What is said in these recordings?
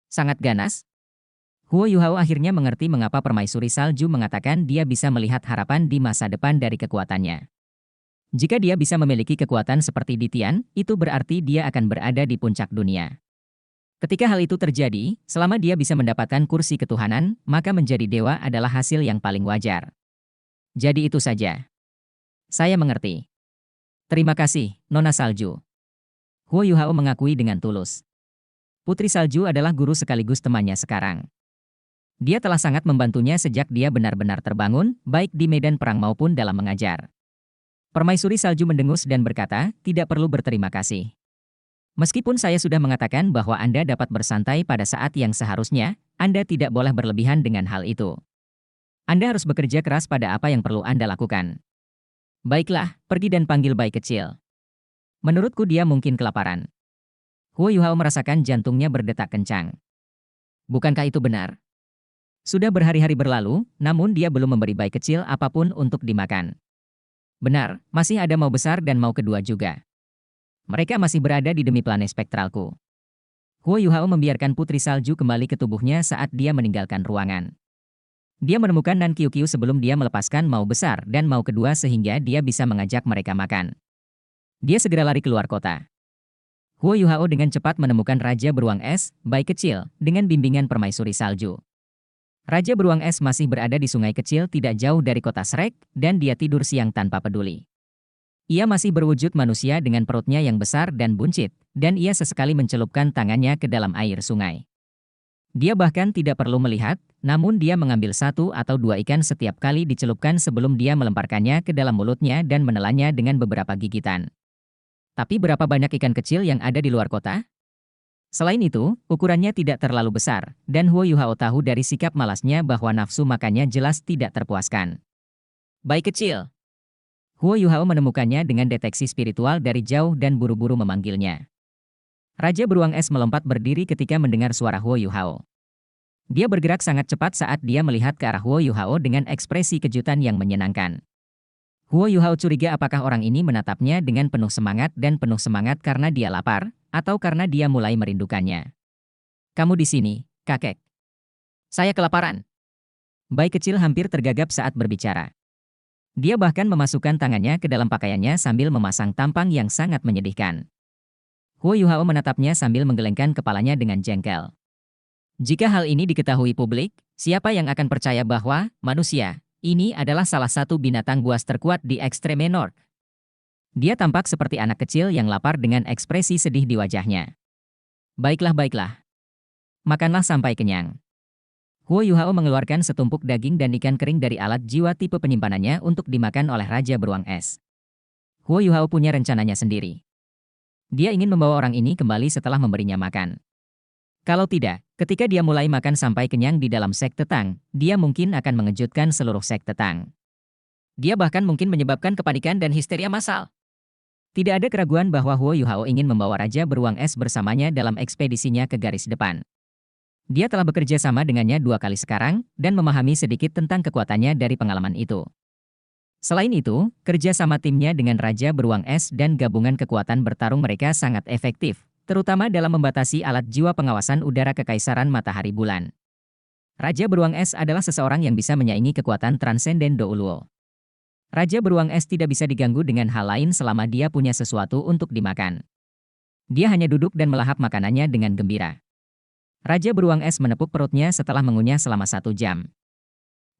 Sangat ganas? Huo Yuhao akhirnya mengerti mengapa permaisuri salju mengatakan dia bisa melihat harapan di masa depan dari kekuatannya. Jika dia bisa memiliki kekuatan seperti Di Tian, itu berarti dia akan berada di puncak dunia. Ketika hal itu terjadi, selama dia bisa mendapatkan kursi ketuhanan, maka menjadi dewa adalah hasil yang paling wajar. Jadi itu saja. Saya mengerti. Terima kasih, Nona Salju. Huo Yuhao mengakui dengan tulus. Putri Salju adalah guru sekaligus temannya sekarang. Dia telah sangat membantunya sejak dia benar-benar terbangun, baik di medan perang maupun dalam mengajar. Permaisuri Salju mendengus dan berkata, tidak perlu berterima kasih. Meskipun saya sudah mengatakan bahwa Anda dapat bersantai pada saat yang seharusnya, Anda tidak boleh berlebihan dengan hal itu. Anda harus bekerja keras pada apa yang perlu Anda lakukan. Baiklah, pergi dan panggil bayi kecil. Menurutku dia mungkin kelaparan. Huo Yuhao merasakan jantungnya berdetak kencang. Bukankah itu benar? Sudah berhari-hari berlalu, namun dia belum memberi bayi kecil apapun untuk dimakan. Benar, masih ada mau besar dan mau kedua juga. Mereka masih berada di demi planet spektralku. Huo Yuhao membiarkan putri salju kembali ke tubuhnya saat dia meninggalkan ruangan. Dia menemukan Nan Qiuqiu sebelum dia melepaskan mau besar dan mau kedua sehingga dia bisa mengajak mereka makan. Dia segera lari keluar kota. Huo Yuhao dengan cepat menemukan Raja Beruang Es, bayi kecil, dengan bimbingan permaisuri salju. Raja Beruang Es masih berada di sungai kecil tidak jauh dari kota Shrek, dan dia tidur siang tanpa peduli. Ia masih berwujud manusia dengan perutnya yang besar dan buncit, dan ia sesekali mencelupkan tangannya ke dalam air sungai. Dia bahkan tidak perlu melihat, namun dia mengambil 1 atau 2 ikan setiap kali dicelupkan sebelum dia melemparkannya ke dalam mulutnya dan menelannya dengan beberapa gigitan. Tapi berapa banyak ikan kecil yang ada di luar kota? Selain itu, ukurannya tidak terlalu besar, dan Huo Yuhao tahu dari sikap malasnya bahwa nafsu makannya jelas tidak terpuaskan. Bayi kecil. Huo Yuhao menemukannya dengan deteksi spiritual dari jauh dan buru-buru memanggilnya. Raja Beruang Es melompat berdiri ketika mendengar suara Huo Yuhao. Dia bergerak sangat cepat saat dia melihat ke arah Huo Yuhao dengan ekspresi kejutan yang menyenangkan. Huo Yuhao curiga apakah orang ini menatapnya dengan penuh semangat dan penuh semangat karena dia lapar, atau karena dia mulai merindukannya. Kamu di sini, kakek. Saya kelaparan. Bayi kecil hampir tergagap saat berbicara. Dia bahkan memasukkan tangannya ke dalam pakaiannya sambil memasang tampang yang sangat menyedihkan. Huo Yuhao menatapnya sambil menggelengkan kepalanya dengan jengkel. Jika hal ini diketahui publik, siapa yang akan percaya bahwa manusia ini adalah salah satu binatang buas terkuat di Extreme North? Dia tampak seperti anak kecil yang lapar dengan ekspresi sedih di wajahnya. Baiklah, baiklah. Makanlah sampai kenyang. Huo Yuhao mengeluarkan setumpuk daging dan ikan kering dari alat jiwa tipe penyimpanannya untuk dimakan oleh Raja Beruang Es. Huo Yuhao punya rencananya sendiri. Dia ingin membawa orang ini kembali setelah memberinya makan. Kalau tidak, ketika dia mulai makan sampai kenyang di dalam sekte Tang, dia mungkin akan mengejutkan seluruh sekte Tang. Dia bahkan mungkin menyebabkan kepanikan dan histeria massal. Tidak ada keraguan bahwa Huo Yuhao ingin membawa Raja Beruang Es bersamanya dalam ekspedisinya ke garis depan. Dia telah bekerja sama dengannya 2 kali sekarang, dan memahami sedikit tentang kekuatannya dari pengalaman itu. Selain itu, kerja sama timnya dengan Raja Beruang Es dan gabungan kekuatan bertarung mereka sangat efektif, terutama dalam membatasi alat jiwa pengawasan udara Kekaisaran Matahari Bulan. Raja Beruang Es adalah seseorang yang bisa menyaingi kekuatan transenden Douluo. Raja Beruang Es tidak bisa diganggu dengan hal lain selama dia punya sesuatu untuk dimakan. Dia hanya duduk dan melahap makanannya dengan gembira. Raja Beruang Es menepuk perutnya setelah mengunyah selama 1 jam.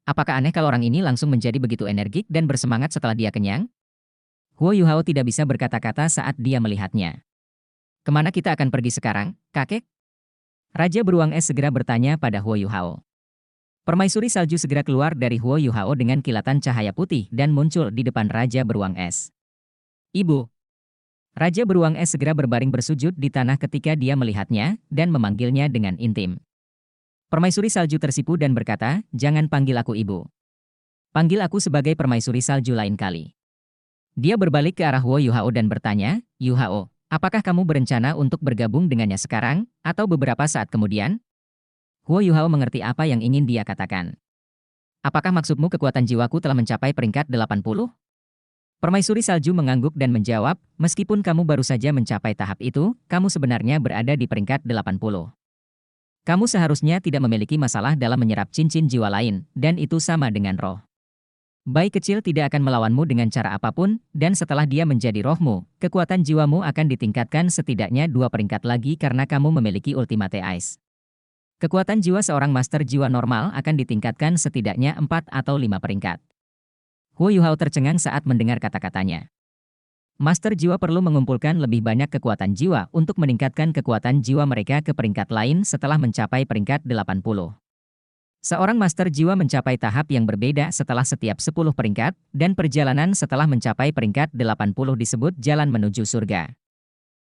Apakah aneh kalau orang ini langsung menjadi begitu energik dan bersemangat setelah dia kenyang? Huo Yuhao tidak bisa berkata-kata saat dia melihatnya. Kemana kita akan pergi sekarang, kakek? Raja Beruang Es segera bertanya pada Huo Yuhao. Permaisuri salju segera keluar dari Huo Yuhao dengan kilatan cahaya putih dan muncul di depan Raja Beruang Es. Ibu. Raja Beruang Es segera berbaring bersujud di tanah ketika dia melihatnya dan memanggilnya dengan intim. Permaisuri salju tersipu dan berkata, jangan panggil aku ibu. Panggil aku sebagai permaisuri salju lain kali. Dia berbalik ke arah Huo Yuhao dan bertanya, Yuhao, apakah kamu berencana untuk bergabung dengannya sekarang, atau beberapa saat kemudian? Huo Yuhao mengerti apa yang ingin dia katakan. Apakah maksudmu kekuatan jiwaku telah mencapai peringkat 80? Permaisuri salju mengangguk dan menjawab, meskipun kamu baru saja mencapai tahap itu, kamu sebenarnya berada di peringkat 80. Kamu seharusnya tidak memiliki masalah dalam menyerap cincin jiwa lain, dan itu sama dengan roh. Bayi kecil tidak akan melawanmu dengan cara apapun, dan setelah dia menjadi rohmu, kekuatan jiwamu akan ditingkatkan setidaknya 2 peringkat lagi karena kamu memiliki Ultimate Ice. Kekuatan jiwa seorang master jiwa normal akan ditingkatkan setidaknya 4 atau 5 peringkat. Huo Yuhao tercengang saat mendengar kata-katanya. Master jiwa perlu mengumpulkan lebih banyak kekuatan jiwa untuk meningkatkan kekuatan jiwa mereka ke peringkat lain setelah mencapai peringkat 80. Seorang master jiwa mencapai tahap yang berbeda setelah setiap 10 peringkat, dan perjalanan setelah mencapai peringkat 80 disebut jalan menuju surga.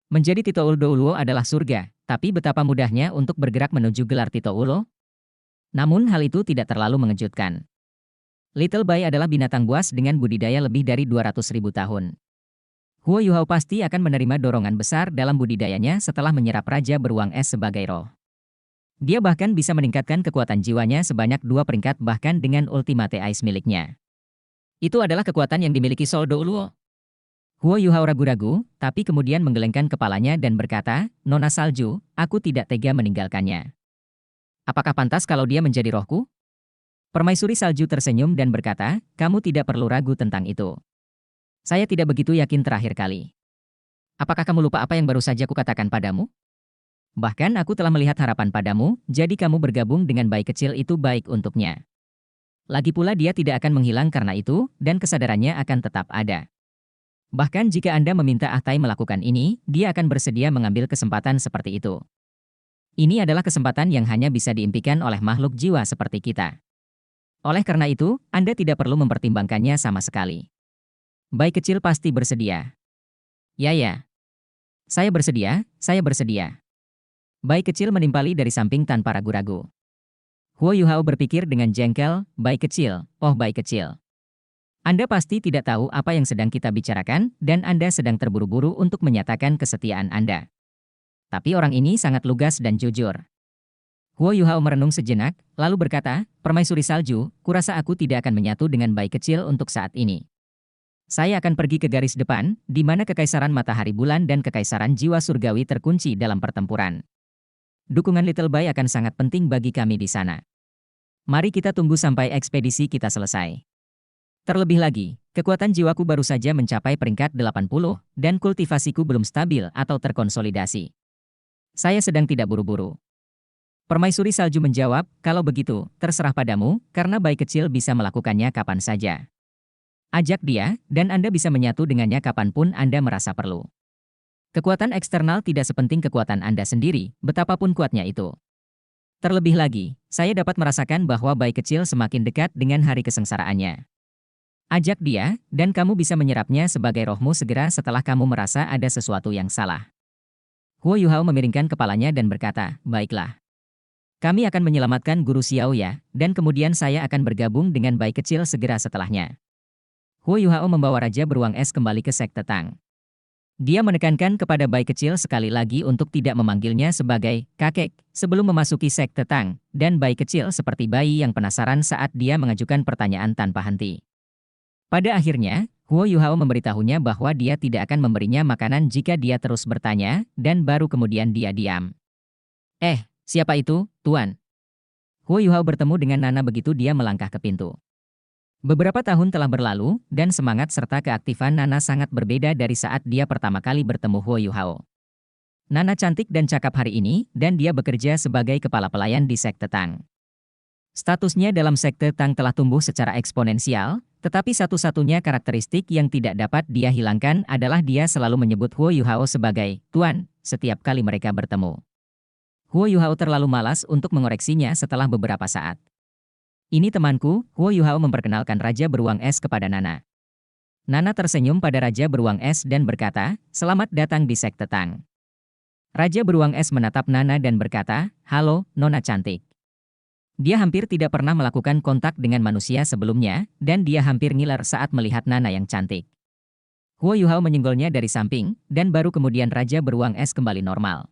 Menjadi Tito Ulo adalah surga, tapi betapa mudahnya untuk bergerak menuju gelar Tito Ulo? Namun hal itu tidak terlalu mengejutkan. Little Bai adalah binatang buas dengan budidaya lebih dari 200.000 tahun. Huo Yuhao pasti akan menerima dorongan besar dalam budidayanya setelah menyerap Raja Beruang Es sebagai roh. Dia bahkan bisa meningkatkan kekuatan jiwanya sebanyak 2 peringkat bahkan dengan Ultimate Ice miliknya. Itu adalah kekuatan yang dimiliki Sol Douluo. Huo Yuhao ragu-ragu, tapi kemudian menggelengkan kepalanya dan berkata, Nona Salju, aku tidak tega meninggalkannya. Apakah pantas kalau dia menjadi rohku? Permaisuri Salju tersenyum dan berkata, kamu tidak perlu ragu tentang itu. Saya tidak begitu yakin terakhir kali. Apakah kamu lupa apa yang baru saja kukatakan padamu? Bahkan aku telah melihat harapan padamu, jadi kamu bergabung dengan bayi kecil itu baik untuknya. Lagi pula dia tidak akan menghilang karena itu, dan kesadarannya akan tetap ada. Bahkan jika Anda meminta Ahtai melakukan ini, dia akan bersedia mengambil kesempatan seperti itu. Ini adalah kesempatan yang hanya bisa diimpikan oleh makhluk jiwa seperti kita. Oleh karena itu, Anda tidak perlu mempertimbangkannya sama sekali. Bayi kecil pasti bersedia. Ya. Saya bersedia, saya bersedia. Bayi kecil menimpali dari samping tanpa ragu-ragu. Huo Yuhao berpikir dengan jengkel, bayi kecil, oh bayi kecil. Anda pasti tidak tahu apa yang sedang kita bicarakan, dan Anda sedang terburu-buru untuk menyatakan kesetiaan Anda. Tapi orang ini sangat lugas dan jujur. Huo Yuhao merenung sejenak, lalu berkata, Permaisuri Salju, kurasa aku tidak akan menyatu dengan bayi kecil untuk saat ini. Saya akan pergi ke garis depan, di mana kekaisaran matahari bulan dan kekaisaran jiwa surgawi terkunci dalam pertempuran. Dukungan Little Bai akan sangat penting bagi kami di sana. Mari kita tunggu sampai ekspedisi kita selesai. Terlebih lagi, kekuatan jiwaku baru saja mencapai peringkat 80, dan kultivasiku belum stabil atau terkonsolidasi. Saya sedang tidak buru-buru. Permaisuri Salju menjawab, kalau begitu, terserah padamu, karena bayi kecil bisa melakukannya kapan saja. Ajak dia, dan Anda bisa menyatu dengannya kapanpun Anda merasa perlu. Kekuatan eksternal tidak sepenting kekuatan Anda sendiri, betapapun kuatnya itu. Terlebih lagi, saya dapat merasakan bahwa bayi kecil semakin dekat dengan hari kesengsaraannya. Ajak dia, dan kamu bisa menyerapnya sebagai rohmu segera setelah kamu merasa ada sesuatu yang salah. Huo Yuhao memiringkan kepalanya dan berkata, baiklah. Kami akan menyelamatkan Guru Xiao ya, dan kemudian saya akan bergabung dengan bayi kecil segera setelahnya. Huo Yuhao membawa Raja Beruang Es kembali ke Sekte Tang. Dia menekankan kepada bayi kecil sekali lagi untuk tidak memanggilnya sebagai kakek sebelum memasuki Sekte Tang, dan bayi kecil seperti bayi yang penasaran saat dia mengajukan pertanyaan tanpa henti. Pada akhirnya, Huo Yuhao memberitahunya bahwa dia tidak akan memberinya makanan jika dia terus bertanya, dan baru kemudian dia diam. Siapa itu, Tuan? Huo Yuhao bertemu dengan Nana begitu dia melangkah ke pintu. Beberapa tahun telah berlalu, dan semangat serta keaktifan Nana sangat berbeda dari saat dia pertama kali bertemu Huo Yuhao. Nana cantik dan cakap hari ini, dan dia bekerja sebagai kepala pelayan di Sekte Tang. Statusnya dalam Sekte Tang telah tumbuh secara eksponensial, tetapi satu-satunya karakteristik yang tidak dapat dia hilangkan adalah dia selalu menyebut Huo Yuhao sebagai Tuan setiap kali mereka bertemu. Huo Yuhao terlalu malas untuk mengoreksinya setelah beberapa saat. Ini temanku, Huo Yuhao memperkenalkan Raja Beruang Es kepada Nana. Nana tersenyum pada Raja Beruang Es dan berkata, selamat datang di Sekte Tang. Raja Beruang Es menatap Nana dan berkata, halo, Nona cantik. Dia hampir tidak pernah melakukan kontak dengan manusia sebelumnya, dan dia hampir ngiler saat melihat Nana yang cantik. Huo Yuhao menyenggolnya dari samping, dan baru kemudian Raja Beruang Es kembali normal.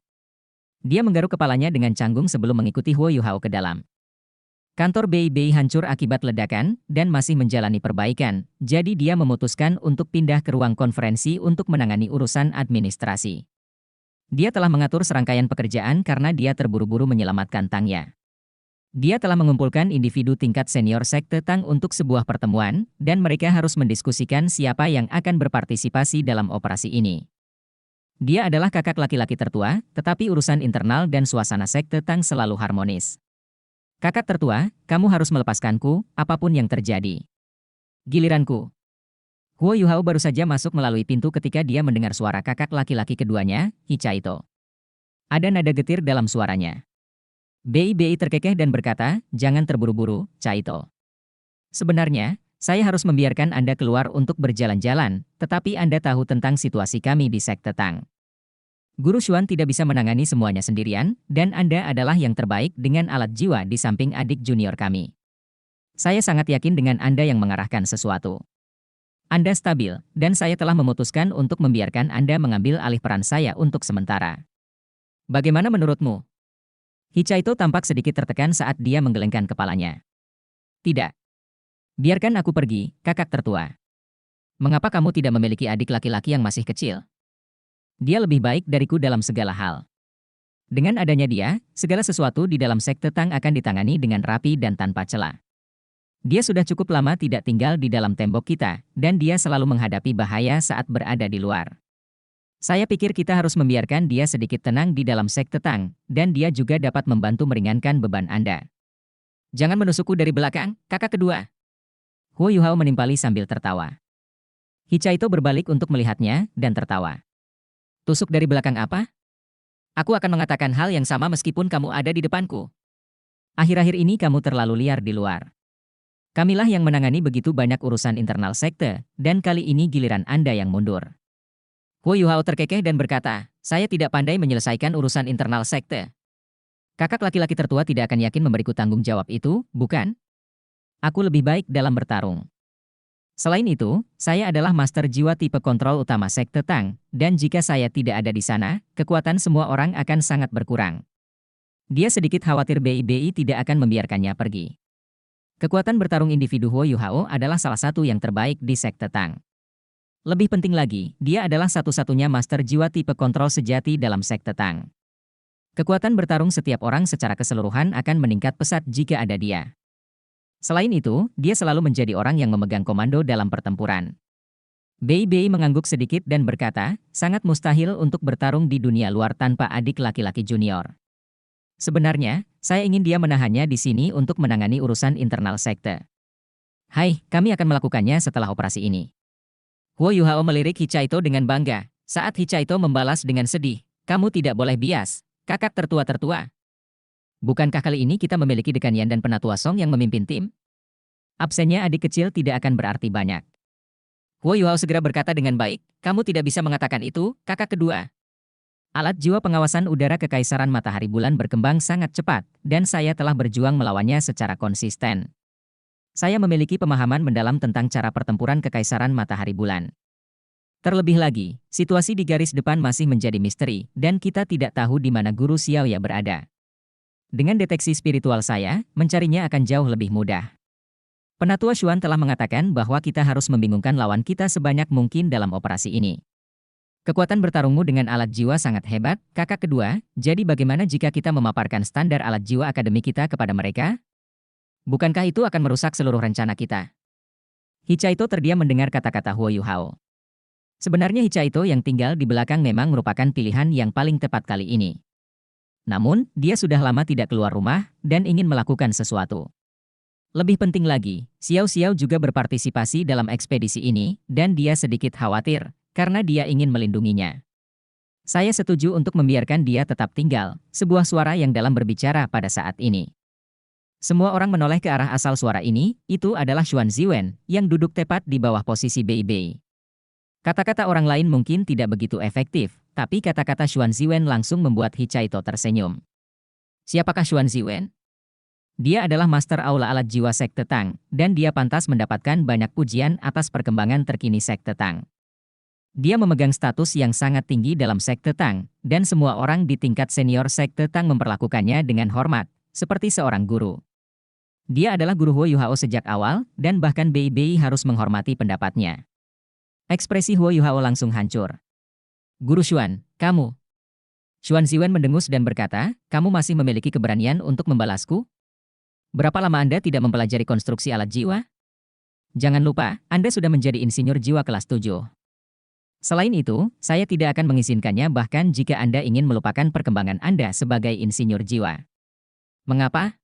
Dia menggaruk kepalanya dengan canggung sebelum mengikuti Huo Yuhao ke dalam. Kantor Bei hancur akibat ledakan, dan masih menjalani perbaikan, jadi dia memutuskan untuk pindah ke ruang konferensi untuk menangani urusan administrasi. Dia telah mengatur serangkaian pekerjaan karena dia terburu-buru menyelamatkan Tangya. Dia telah mengumpulkan individu tingkat senior Sekte Tang untuk sebuah pertemuan, dan mereka harus mendiskusikan siapa yang akan berpartisipasi dalam operasi ini. Dia adalah kakak laki-laki tertua, tetapi urusan internal dan suasana Sekte Tang selalu harmonis. Kakak tertua, kamu harus melepaskanku, apapun yang terjadi. Giliranku. Huo Yuhao baru saja masuk melalui pintu ketika dia mendengar suara kakak laki-laki keduanya, Hichaito. Ada nada getir dalam suaranya. Bei terkekeh dan berkata, jangan terburu-buru, Chaito. Sebenarnya, saya harus membiarkan Anda keluar untuk berjalan-jalan, tetapi Anda tahu tentang situasi kami di Sekte Tang. Guru Xuan tidak bisa menangani semuanya sendirian, dan Anda adalah yang terbaik dengan alat jiwa di samping adik junior kami. Saya sangat yakin dengan Anda yang mengarahkan sesuatu. Anda stabil, dan saya telah memutuskan untuk membiarkan Anda mengambil alih peran saya untuk sementara. Bagaimana menurutmu? Hichaito tampak sedikit tertekan saat dia menggelengkan kepalanya. Tidak. Biarkan aku pergi, kakak tertua. Mengapa kamu tidak memiliki adik laki-laki yang masih kecil? Dia lebih baik dariku dalam segala hal. Dengan adanya dia, segala sesuatu di dalam Sekte Tang akan ditangani dengan rapi dan tanpa celah. Dia sudah cukup lama tidak tinggal di dalam tembok kita, dan dia selalu menghadapi bahaya saat berada di luar. Saya pikir kita harus membiarkan dia sedikit tenang di dalam Sekte Tang, dan dia juga dapat membantu meringankan beban Anda. Jangan menusukku dari belakang, kakak kedua. Huo Yuhao menimpali sambil tertawa. Hichaito berbalik untuk melihatnya, dan tertawa. Tusuk dari belakang apa? Aku akan mengatakan hal yang sama meskipun kamu ada di depanku. Akhir-akhir ini kamu terlalu liar di luar. Kamilah yang menangani begitu banyak urusan internal sekte, dan kali ini giliran Anda yang mundur. Huo Yuhao terkekeh dan berkata, saya tidak pandai menyelesaikan urusan internal sekte. Kakak laki-laki tertua tidak akan yakin memberiku tanggung jawab itu, bukan? Aku lebih baik dalam bertarung. Selain itu, saya adalah master jiwa tipe kontrol utama Sekte Tang, dan jika saya tidak ada di sana, kekuatan semua orang akan sangat berkurang. Dia sedikit khawatir Bei tidak akan membiarkannya pergi. Kekuatan bertarung individu Huo Yuhao adalah salah satu yang terbaik di Sekte Tang. Lebih penting lagi, dia adalah satu-satunya master jiwa tipe kontrol sejati dalam Sekte Tang. Kekuatan bertarung setiap orang secara keseluruhan akan meningkat pesat jika ada dia. Selain itu, dia selalu menjadi orang yang memegang komando dalam pertempuran. Bei mengangguk sedikit dan berkata, sangat mustahil untuk bertarung di dunia luar tanpa adik laki-laki junior. Sebenarnya, saya ingin dia menahannya di sini untuk menangani urusan internal sekte. Hai, kami akan melakukannya setelah operasi ini. Huo Yuhao melirik Hichaito dengan bangga, saat Hichaito membalas dengan sedih, kamu tidak boleh bias, kakak tertua-tertua. Bukankah kali ini kita memiliki Dekan Yan dan Penatua Song yang memimpin tim? Absennya adik kecil tidak akan berarti banyak. Huo Yuhao segera berkata dengan baik, kamu tidak bisa mengatakan itu, kakak kedua. Alat jiwa pengawasan udara Kekaisaran Matahari Bulan berkembang sangat cepat, dan saya telah berjuang melawannya secara konsisten. Saya memiliki pemahaman mendalam tentang cara pertempuran Kekaisaran Matahari Bulan. Terlebih lagi, situasi di garis depan masih menjadi misteri, dan kita tidak tahu di mana Guru Xiaoya berada. Dengan deteksi spiritual saya, mencarinya akan jauh lebih mudah. Penatua Xuan telah mengatakan bahwa kita harus membingungkan lawan kita sebanyak mungkin dalam operasi ini. Kekuatan bertarungmu dengan alat jiwa sangat hebat, kakak kedua, jadi bagaimana jika kita memaparkan standar alat jiwa akademi kita kepada mereka? Bukankah itu akan merusak seluruh rencana kita? Hichaito terdiam mendengar kata-kata Huo Yuhao. Sebenarnya Hichaito yang tinggal di belakang memang merupakan pilihan yang paling tepat kali ini. Namun, dia sudah lama tidak keluar rumah, dan ingin melakukan sesuatu. Lebih penting lagi, Xiao Xiao juga berpartisipasi dalam ekspedisi ini, dan dia sedikit khawatir, karena dia ingin melindunginya. Saya setuju untuk membiarkan dia tetap tinggal, sebuah suara yang dalam berbicara pada saat ini. Semua orang menoleh ke arah asal suara ini, itu adalah Xuan Ziwen, yang duduk tepat di bawah posisi Bei. Kata-kata orang lain mungkin tidak begitu efektif, tapi kata-kata Xuan Ziwen langsung membuat Hichaito tersenyum. Siapakah Xuan Ziwen? Dia adalah master aula alat jiwa Sekte Tang, dan dia pantas mendapatkan banyak pujian atas perkembangan terkini Sekte Tang. Dia memegang status yang sangat tinggi dalam Sekte Tang, dan semua orang di tingkat senior Sekte Tang memperlakukannya dengan hormat, seperti seorang guru. Dia adalah guru Huo Yuhao sejak awal, dan bahkan Bei harus menghormati pendapatnya. Ekspresi Huo Yuhao langsung hancur. Guru Xuan, kamu. Xuan Ziwen mendengus dan berkata, kamu masih memiliki keberanian untuk membalasku? Berapa lama Anda tidak mempelajari konstruksi alat jiwa? Jangan lupa, Anda sudah menjadi insinyur jiwa kelas 7. Selain itu, saya tidak akan mengizinkannya bahkan jika Anda ingin melupakan perkembangan Anda sebagai insinyur jiwa. Mengapa?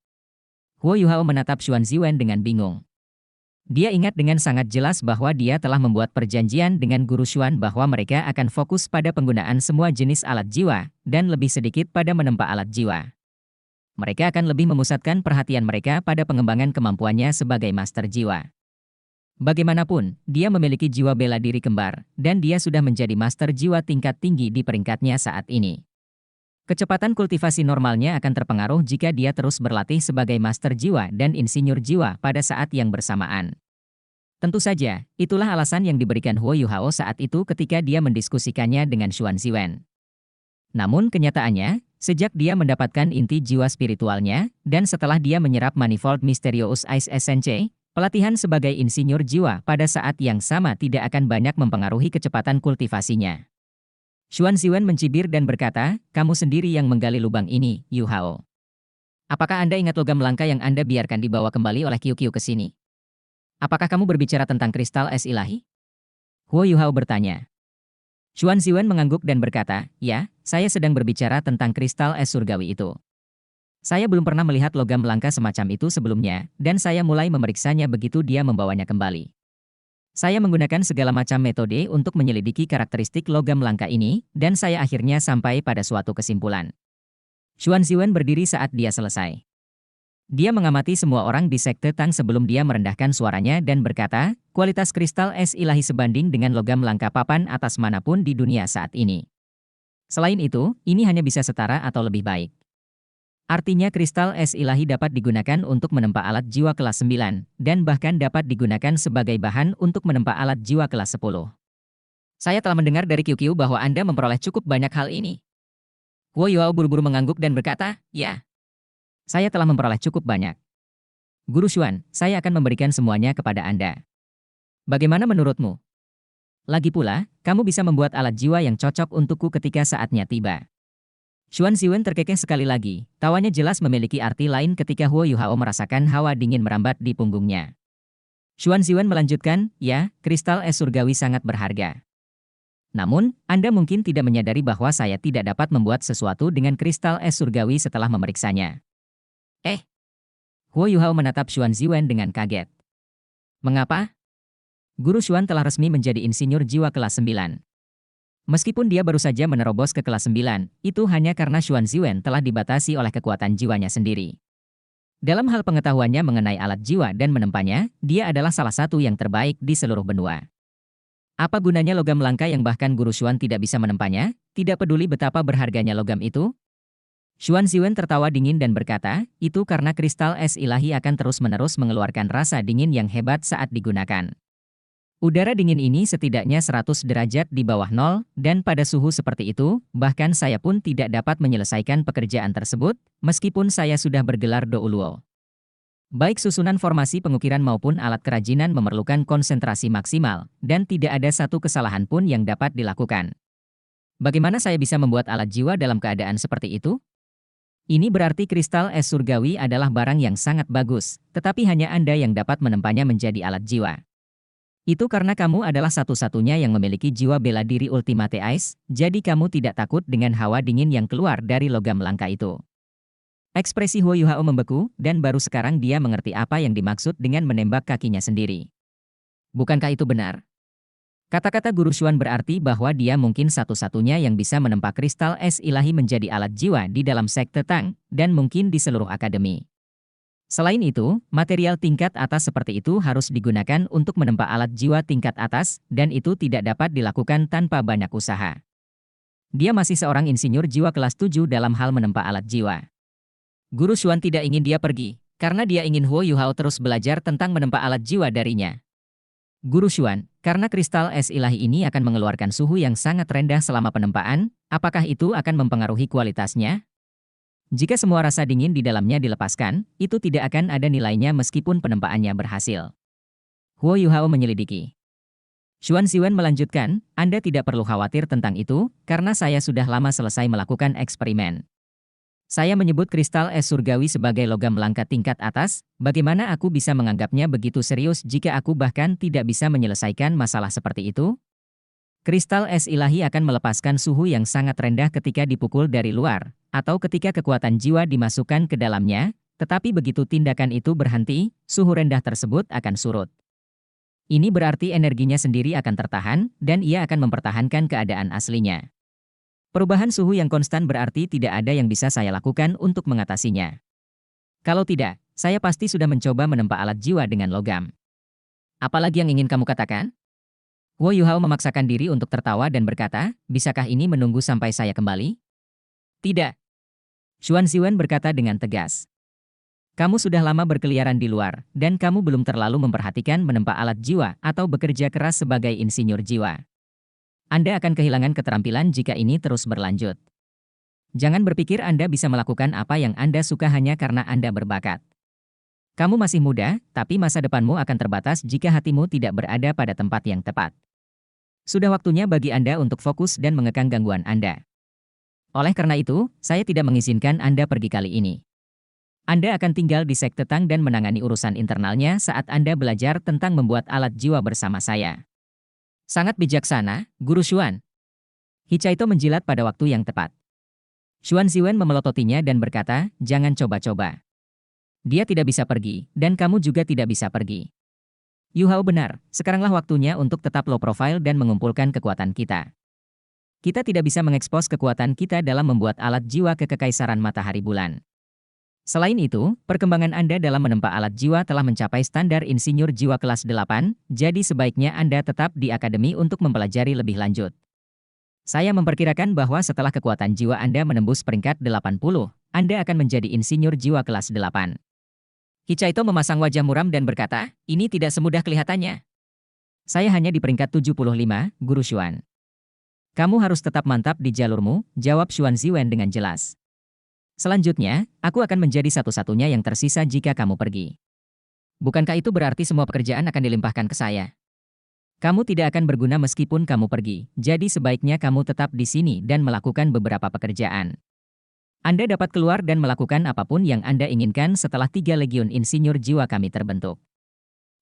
Huo Yuhao menatap Xuan Ziwen dengan bingung. Dia ingat dengan sangat jelas bahwa dia telah membuat perjanjian dengan Guru Xuan bahwa mereka akan fokus pada penggunaan semua jenis alat jiwa, dan lebih sedikit pada menempa alat jiwa. Mereka akan lebih memusatkan perhatian mereka pada pengembangan kemampuannya sebagai master jiwa. Bagaimanapun, dia memiliki jiwa bela diri kembar, dan dia sudah menjadi master jiwa tingkat tinggi di peringkatnya saat ini. Kecepatan kultivasi normalnya akan terpengaruh jika dia terus berlatih sebagai master jiwa dan insinyur jiwa pada saat yang bersamaan. Tentu saja, itulah alasan yang diberikan Huo Yuhao saat itu ketika dia mendiskusikannya dengan Xuan Ziwen. Namun kenyataannya, sejak dia mendapatkan inti jiwa spiritualnya, dan setelah dia menyerap Manifold Mysterious Ice Essence, pelatihan sebagai insinyur jiwa pada saat yang sama tidak akan banyak mempengaruhi kecepatan kultivasinya. Xuan Ziwen mencibir dan berkata, kamu sendiri yang menggali lubang ini, Yu Hao. Apakah Anda ingat logam langka yang Anda biarkan dibawa kembali oleh Qiu-Qiu ke sini? Apakah kamu berbicara tentang kristal es ilahi? Huo Yuhao bertanya. Xuan Ziwen mengangguk dan berkata, ya, saya sedang berbicara tentang kristal es surgawi itu. Saya belum pernah melihat logam langka semacam itu sebelumnya, dan saya mulai memeriksanya begitu dia membawanya kembali. Saya menggunakan segala macam metode untuk menyelidiki karakteristik logam langka ini, dan saya akhirnya sampai pada suatu kesimpulan. Xuan Ziwen berdiri saat dia selesai. Dia mengamati semua orang di sekte Tang sebelum dia merendahkan suaranya dan berkata, kualitas kristal es ilahi sebanding dengan logam langka papan atas manapun di dunia saat ini. Selain itu, ini hanya bisa setara atau lebih baik. Artinya kristal es ilahi dapat digunakan untuk menempa alat jiwa kelas 9, dan bahkan dapat digunakan sebagai bahan untuk menempa alat jiwa kelas 10. Saya telah mendengar dari Qiu-Qiu bahwa Anda memperoleh cukup banyak hal ini. Huo Yuao buru-buru mengangguk dan berkata, ya. Saya telah memperoleh cukup banyak. Guru Xuan, saya akan memberikan semuanya kepada Anda. Bagaimana menurutmu? Lagi pula, kamu bisa membuat alat jiwa yang cocok untukku ketika saatnya tiba. Xuan Ziwen terkekeh sekali lagi, tawanya jelas memiliki arti lain ketika Huo Yuhao merasakan hawa dingin merambat di punggungnya. Xuan Ziwen melanjutkan, ya, kristal es surgawi sangat berharga. Namun, Anda mungkin tidak menyadari bahwa saya tidak dapat membuat sesuatu dengan kristal es surgawi setelah memeriksanya. Huo Yuhao menatap Xuan Ziwen dengan kaget. Mengapa? Guru Xuan telah resmi menjadi insinyur jiwa kelas 9. Meskipun dia baru saja menerobos ke kelas 9, itu hanya karena Xuan Ziwen telah dibatasi oleh kekuatan jiwanya sendiri. Dalam hal pengetahuannya mengenai alat jiwa dan menempanya, dia adalah salah satu yang terbaik di seluruh benua. Apa gunanya logam langka yang bahkan Guru Xuan tidak bisa menempanya, tidak peduli betapa berharganya logam itu? Xuan Ziwen tertawa dingin dan berkata, itu karena kristal es ilahi akan terus-menerus mengeluarkan rasa dingin yang hebat saat digunakan. Udara dingin ini setidaknya 100 derajat di bawah nol, dan pada suhu seperti itu, bahkan saya pun tidak dapat menyelesaikan pekerjaan tersebut, meskipun saya sudah bergelar Douluo. Baik susunan formasi pengukiran maupun alat kerajinan memerlukan konsentrasi maksimal, dan tidak ada satu kesalahan pun yang dapat dilakukan. Bagaimana saya bisa membuat alat jiwa dalam keadaan seperti itu? Ini berarti kristal es surgawi adalah barang yang sangat bagus, tetapi hanya Anda yang dapat menempanya menjadi alat jiwa. Itu karena kamu adalah satu-satunya yang memiliki jiwa bela diri Ultimate Ice, jadi kamu tidak takut dengan hawa dingin yang keluar dari logam langka itu. Ekspresi Huo Yuhao membeku, dan baru sekarang dia mengerti apa yang dimaksud dengan menembak kakinya sendiri. Bukankah itu benar? Kata-kata Guru Xuan berarti bahwa dia mungkin satu-satunya yang bisa menempa kristal es ilahi menjadi alat jiwa di dalam sekte Tang, dan mungkin di seluruh akademi. Selain itu, material tingkat atas seperti itu harus digunakan untuk menempa alat jiwa tingkat atas, dan itu tidak dapat dilakukan tanpa banyak usaha. Dia masih seorang insinyur jiwa kelas 7 dalam hal menempa alat jiwa. Guru Xuan tidak ingin dia pergi, karena dia ingin Huo Yuhao terus belajar tentang menempa alat jiwa darinya. Guru Xuan, karena kristal es ilahi ini akan mengeluarkan suhu yang sangat rendah selama penempaan, apakah itu akan mempengaruhi kualitasnya? Jika semua rasa dingin di dalamnya dilepaskan, itu tidak akan ada nilainya meskipun penempaannya berhasil. Huo Yuhao menyelidiki. Xuan Ziwen melanjutkan, Anda tidak perlu khawatir tentang itu, karena saya sudah lama selesai melakukan eksperimen. Saya menyebut kristal es surgawi sebagai logam langka tingkat atas, bagaimana aku bisa menganggapnya begitu serius jika aku bahkan tidak bisa menyelesaikan masalah seperti itu? Kristal es ilahi akan melepaskan suhu yang sangat rendah ketika dipukul dari luar, atau ketika kekuatan jiwa dimasukkan ke dalamnya, tetapi begitu tindakan itu berhenti, suhu rendah tersebut akan surut. Ini berarti energinya sendiri akan tertahan, dan ia akan mempertahankan keadaan aslinya. Perubahan suhu yang konstan berarti tidak ada yang bisa saya lakukan untuk mengatasinya. Kalau tidak, saya pasti sudah mencoba menempa alat jiwa dengan logam. Apalagi yang ingin kamu katakan? Wo Yuhao memaksakan diri untuk tertawa dan berkata, bisakah ini menunggu sampai saya kembali? Tidak. Xuan Ziwen berkata dengan tegas. Kamu sudah lama berkeliaran di luar, dan kamu belum terlalu memperhatikan menempa alat jiwa atau bekerja keras sebagai insinyur jiwa. Anda akan kehilangan keterampilan jika ini terus berlanjut. Jangan berpikir Anda bisa melakukan apa yang Anda suka hanya karena Anda berbakat. Kamu masih muda, tapi masa depanmu akan terbatas jika hatimu tidak berada pada tempat yang tepat. Sudah waktunya bagi Anda untuk fokus dan mengekang gangguan Anda. Oleh karena itu, saya tidak mengizinkan Anda pergi kali ini. Anda akan tinggal di Sekte Tang dan menangani urusan internalnya saat Anda belajar tentang membuat alat jiwa bersama saya. Sangat bijaksana, Guru Xuan. Hicaito menjilat pada waktu yang tepat. Xuan Ziwen memelototinya dan berkata, jangan coba-coba. Dia tidak bisa pergi, dan kamu juga tidak bisa pergi. Yu Hao benar, sekaranglah waktunya untuk tetap low profile dan mengumpulkan kekuatan kita. Kita tidak bisa mengekspos kekuatan kita dalam membuat alat jiwa ke kekaisaran matahari bulan. Selain itu, perkembangan Anda dalam menempa alat jiwa telah mencapai standar insinyur jiwa kelas 8, jadi sebaiknya Anda tetap di akademi untuk mempelajari lebih lanjut. Saya memperkirakan bahwa setelah kekuatan jiwa Anda menembus peringkat 80, Anda akan menjadi insinyur jiwa kelas 8. Hicaito memasang wajah muram dan berkata, ini tidak semudah kelihatannya. Saya hanya di peringkat 75, Guru Xuan. Kamu harus tetap mantap di jalurmu, jawab Xuan Ziwen dengan jelas. Selanjutnya, aku akan menjadi satu-satunya yang tersisa jika kamu pergi. Bukankah itu berarti semua pekerjaan akan dilimpahkan ke saya? Kamu tidak akan berguna meskipun kamu pergi, jadi sebaiknya kamu tetap di sini dan melakukan beberapa pekerjaan. Anda dapat keluar dan melakukan apapun yang Anda inginkan setelah 3 legiun insinyur jiwa kami terbentuk.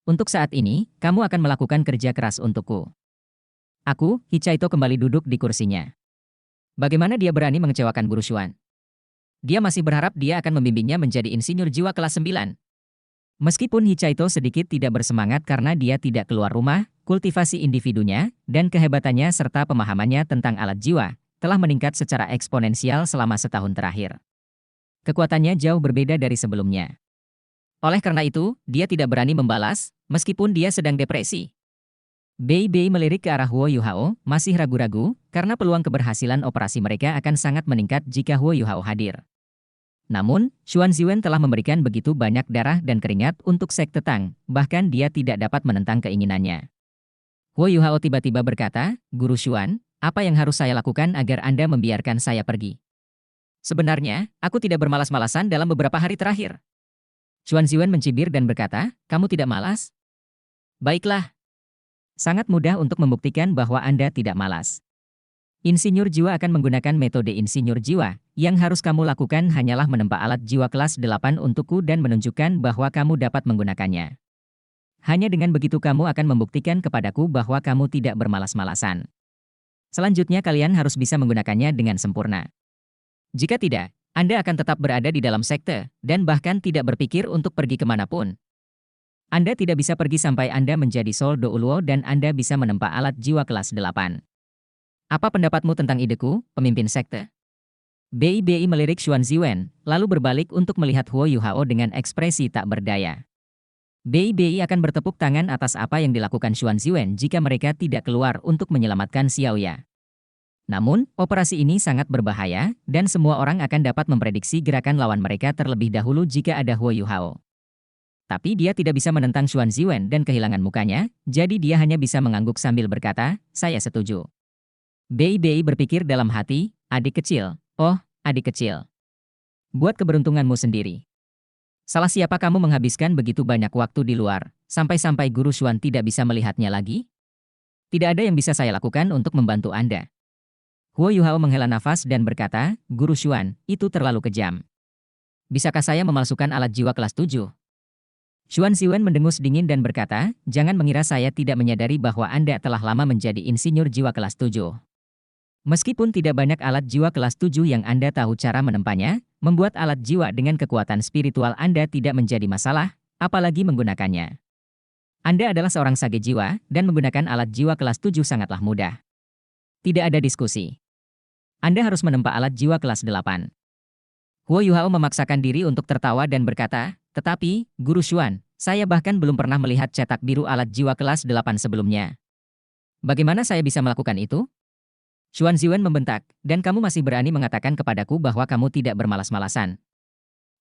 Untuk saat ini, kamu akan melakukan kerja keras untukku. Aku, Hicaito kembali duduk di kursinya. Bagaimana dia berani mengecewakan Guru Xuan? Dia masih berharap dia akan membimbingnya menjadi insinyur jiwa kelas 9. Meskipun Hicaito sedikit tidak bersemangat karena dia tidak keluar rumah, kultivasi individunya, dan kehebatannya serta pemahamannya tentang alat jiwa, telah meningkat secara eksponensial selama setahun terakhir. Kekuatannya jauh berbeda dari sebelumnya. Oleh karena itu, dia tidak berani membalas, meskipun dia sedang depresi. Bei Bei melirik ke arah Wo Yuhao, masih ragu-ragu, karena peluang keberhasilan operasi mereka akan sangat meningkat jika Wo Yuhao hadir. Namun, Xuan Ziwen telah memberikan begitu banyak darah dan keringat untuk Sekte Tang, bahkan dia tidak dapat menentang keinginannya. Wo Yuhao tiba-tiba berkata, Guru Xuan, apa yang harus saya lakukan agar Anda membiarkan saya pergi? Sebenarnya, aku tidak bermalas-malasan dalam beberapa hari terakhir. Xuan Ziwen mencibir dan berkata, kamu tidak malas? Baiklah. Sangat mudah untuk membuktikan bahwa Anda tidak malas. Insinyur jiwa akan menggunakan metode insinyur jiwa. Yang harus kamu lakukan hanyalah menempa alat jiwa kelas 8 untukku dan menunjukkan bahwa kamu dapat menggunakannya. Hanya dengan begitu kamu akan membuktikan kepadaku bahwa kamu tidak bermalas-malasan. Selanjutnya kalian harus bisa menggunakannya dengan sempurna. Jika tidak, Anda akan tetap berada di dalam sekte, dan bahkan tidak berpikir untuk pergi kemanapun. Anda tidak bisa pergi sampai Anda menjadi Sol Do Uluo dan Anda bisa menempa alat jiwa kelas 8. Apa pendapatmu tentang ideku, pemimpin sekte? Bei Bei melirik Xuan Ziwen, lalu berbalik untuk melihat Wo Yuhao dengan ekspresi tak berdaya. Bei Bei akan bertepuk tangan atas apa yang dilakukan Xuan Ziwen jika mereka tidak keluar untuk menyelamatkan Xiaoya. Namun, operasi ini sangat berbahaya, dan semua orang akan dapat memprediksi gerakan lawan mereka terlebih dahulu jika ada Wo Yuhao. Tapi dia tidak bisa menentang Xuan Ziwen dan kehilangan mukanya, jadi dia hanya bisa mengangguk sambil berkata, saya setuju. Bei Bei berpikir dalam hati, adik kecil, oh, adik kecil. Buat keberuntunganmu sendiri. Salah siapa kamu menghabiskan begitu banyak waktu di luar, sampai-sampai Guru Xuan tidak bisa melihatnya lagi? Tidak ada yang bisa saya lakukan untuk membantu Anda. Huo Yuhao menghela nafas dan berkata, Guru Xuan, itu terlalu kejam. Bisakah saya memalsukan alat jiwa kelas 7? Xuan Ziwen mendengus dingin dan berkata, jangan mengira saya tidak menyadari bahwa Anda telah lama menjadi insinyur jiwa kelas 7. Meskipun tidak banyak alat jiwa kelas 7 yang Anda tahu cara menempanya, membuat alat jiwa dengan kekuatan spiritual Anda tidak menjadi masalah, apalagi menggunakannya. Anda adalah seorang sage jiwa, dan menggunakan alat jiwa kelas 7 sangatlah mudah. Tidak ada diskusi. Anda harus menempa alat jiwa kelas 8. Huo Yuhao memaksakan diri untuk tertawa dan berkata, tetapi, Guru Xuan, saya bahkan belum pernah melihat cetak biru alat jiwa kelas 8 sebelumnya. Bagaimana saya bisa melakukan itu? Xuan Ziwen membentak, dan kamu masih berani mengatakan kepadaku bahwa kamu tidak bermalas-malasan.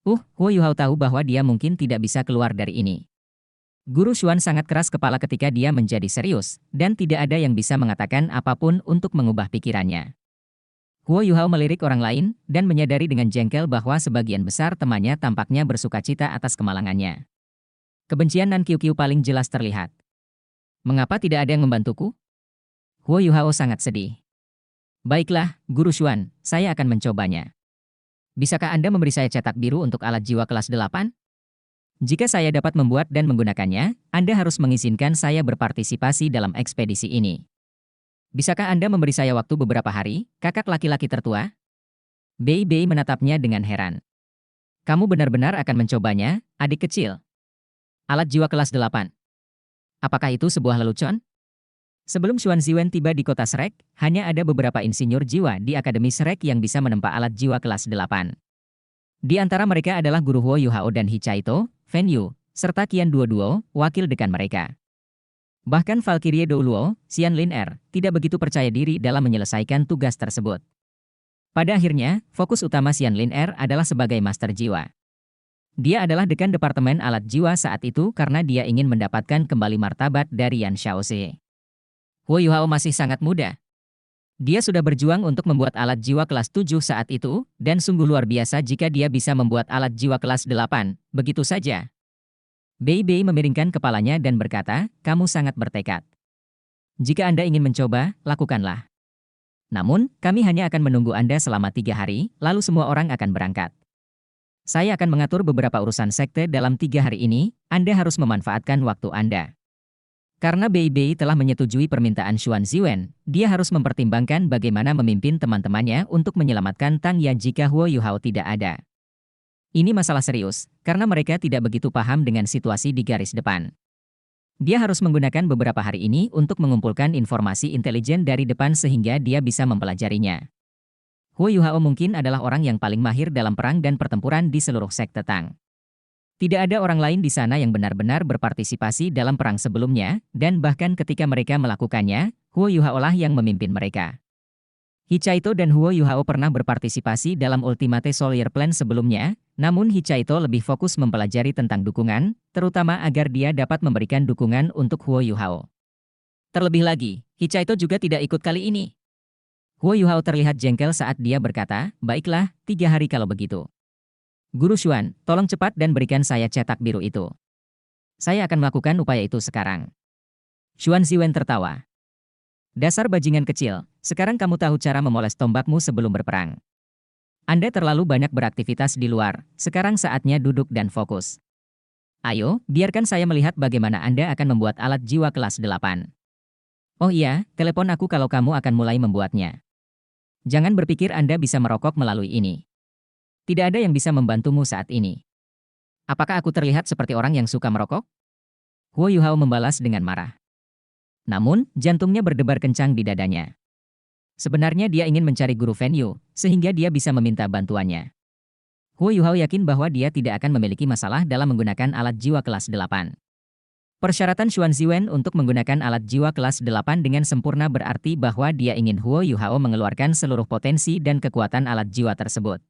Huo Yuhao tahu bahwa dia mungkin tidak bisa keluar dari ini. Guru Xuan sangat keras kepala ketika dia menjadi serius, dan tidak ada yang bisa mengatakan apapun untuk mengubah pikirannya. Huo Yuhao melirik orang lain, dan menyadari dengan jengkel bahwa sebagian besar temannya tampaknya bersukacita atas kemalangannya. Kebencian Nan Qiuqiu paling jelas terlihat. Mengapa tidak ada yang membantuku? Huo Yuhao sangat sedih. Baiklah, Guru Xuan, saya akan mencobanya. Bisakah Anda memberi saya cetak biru untuk alat jiwa kelas 8? Jika saya dapat membuat dan menggunakannya, Anda harus mengizinkan saya berpartisipasi dalam ekspedisi ini. Bisakah Anda memberi saya waktu beberapa hari, kakak laki-laki tertua? Bei Bei menatapnya dengan heran. Kamu benar-benar akan mencobanya, adik kecil? Alat jiwa kelas 8. Apakah itu sebuah lelucon? Sebelum Xuan Ziwen tiba di kota Shrek, hanya ada beberapa insinyur jiwa di Akademi Shrek yang bisa menempa alat jiwa kelas 8. Di antara mereka adalah Guru Huo Yuhao dan Hichaito, Fen Yu, serta Qian Duoduo, wakil dekan mereka. Bahkan Valkyrie Douluo, Xian Lin Er, tidak begitu percaya diri dalam menyelesaikan tugas tersebut. Pada akhirnya, fokus utama Xian Lin Er adalah sebagai master jiwa. Dia adalah dekan departemen alat jiwa saat itu karena dia ingin mendapatkan kembali martabat dari Yan Xiaoxie. Huo Yuhao masih sangat muda. Dia sudah berjuang untuk membuat alat jiwa kelas 7 saat itu, dan sungguh luar biasa jika dia bisa membuat alat jiwa kelas 8, begitu saja. Bei Bei memiringkan kepalanya dan berkata, kamu sangat bertekad. Jika Anda ingin mencoba, lakukanlah. Namun, kami hanya akan menunggu Anda selama 3 hari, lalu semua orang akan berangkat. Saya akan mengatur beberapa urusan sekte dalam 3 hari ini, Anda harus memanfaatkan waktu Anda. Karena Bei Bei telah menyetujui permintaan Xuan Ziwen, dia harus mempertimbangkan bagaimana memimpin teman-temannya untuk menyelamatkan Tang Ya jika Huo Yuhao tidak ada. Ini masalah serius, karena mereka tidak begitu paham dengan situasi di garis depan. Dia harus menggunakan beberapa hari ini untuk mengumpulkan informasi intelijen dari depan sehingga dia bisa mempelajarinya. Huo Yuhao mungkin adalah orang yang paling mahir dalam perang dan pertempuran di seluruh sekte Tang. Tidak ada orang lain di sana yang benar-benar berpartisipasi dalam perang sebelumnya, dan bahkan ketika mereka melakukannya, Huo Yuhao lah yang memimpin mereka. Hichaito dan Huo Yuhao pernah berpartisipasi dalam Ultimate Soldier Plan sebelumnya, namun Hichaito lebih fokus mempelajari tentang dukungan, terutama agar dia dapat memberikan dukungan untuk Huo Yuhao. Terlebih lagi, Hichaito juga tidak ikut kali ini. Huo Yuhao terlihat jengkel saat dia berkata, baiklah, 3 hari kalau begitu. Guru Xuan, tolong cepat dan berikan saya cetak biru itu. Saya akan melakukan upaya itu sekarang. Xuan Ziwen tertawa. Dasar bajingan kecil, sekarang kamu tahu cara memoles tombakmu sebelum berperang. Anda terlalu banyak beraktivitas di luar, sekarang saatnya duduk dan fokus. Ayo, biarkan saya melihat bagaimana Anda akan membuat alat jiwa kelas 8. Oh iya, telepon aku kalau kamu akan mulai membuatnya. Jangan berpikir Anda bisa merokok melalui ini. Tidak ada yang bisa membantumu saat ini. Apakah aku terlihat seperti orang yang suka merokok? Huo Yuhao membalas dengan marah. Namun, jantungnya berdebar kencang di dadanya. Sebenarnya dia ingin mencari Guru Fen Yu, sehingga dia bisa meminta bantuannya. Huo Yuhao yakin bahwa dia tidak akan memiliki masalah dalam menggunakan alat jiwa kelas 8. Persyaratan Xuan Ziwen untuk menggunakan alat jiwa kelas 8 dengan sempurna berarti bahwa dia ingin Huo Yuhao mengeluarkan seluruh potensi dan kekuatan alat jiwa tersebut.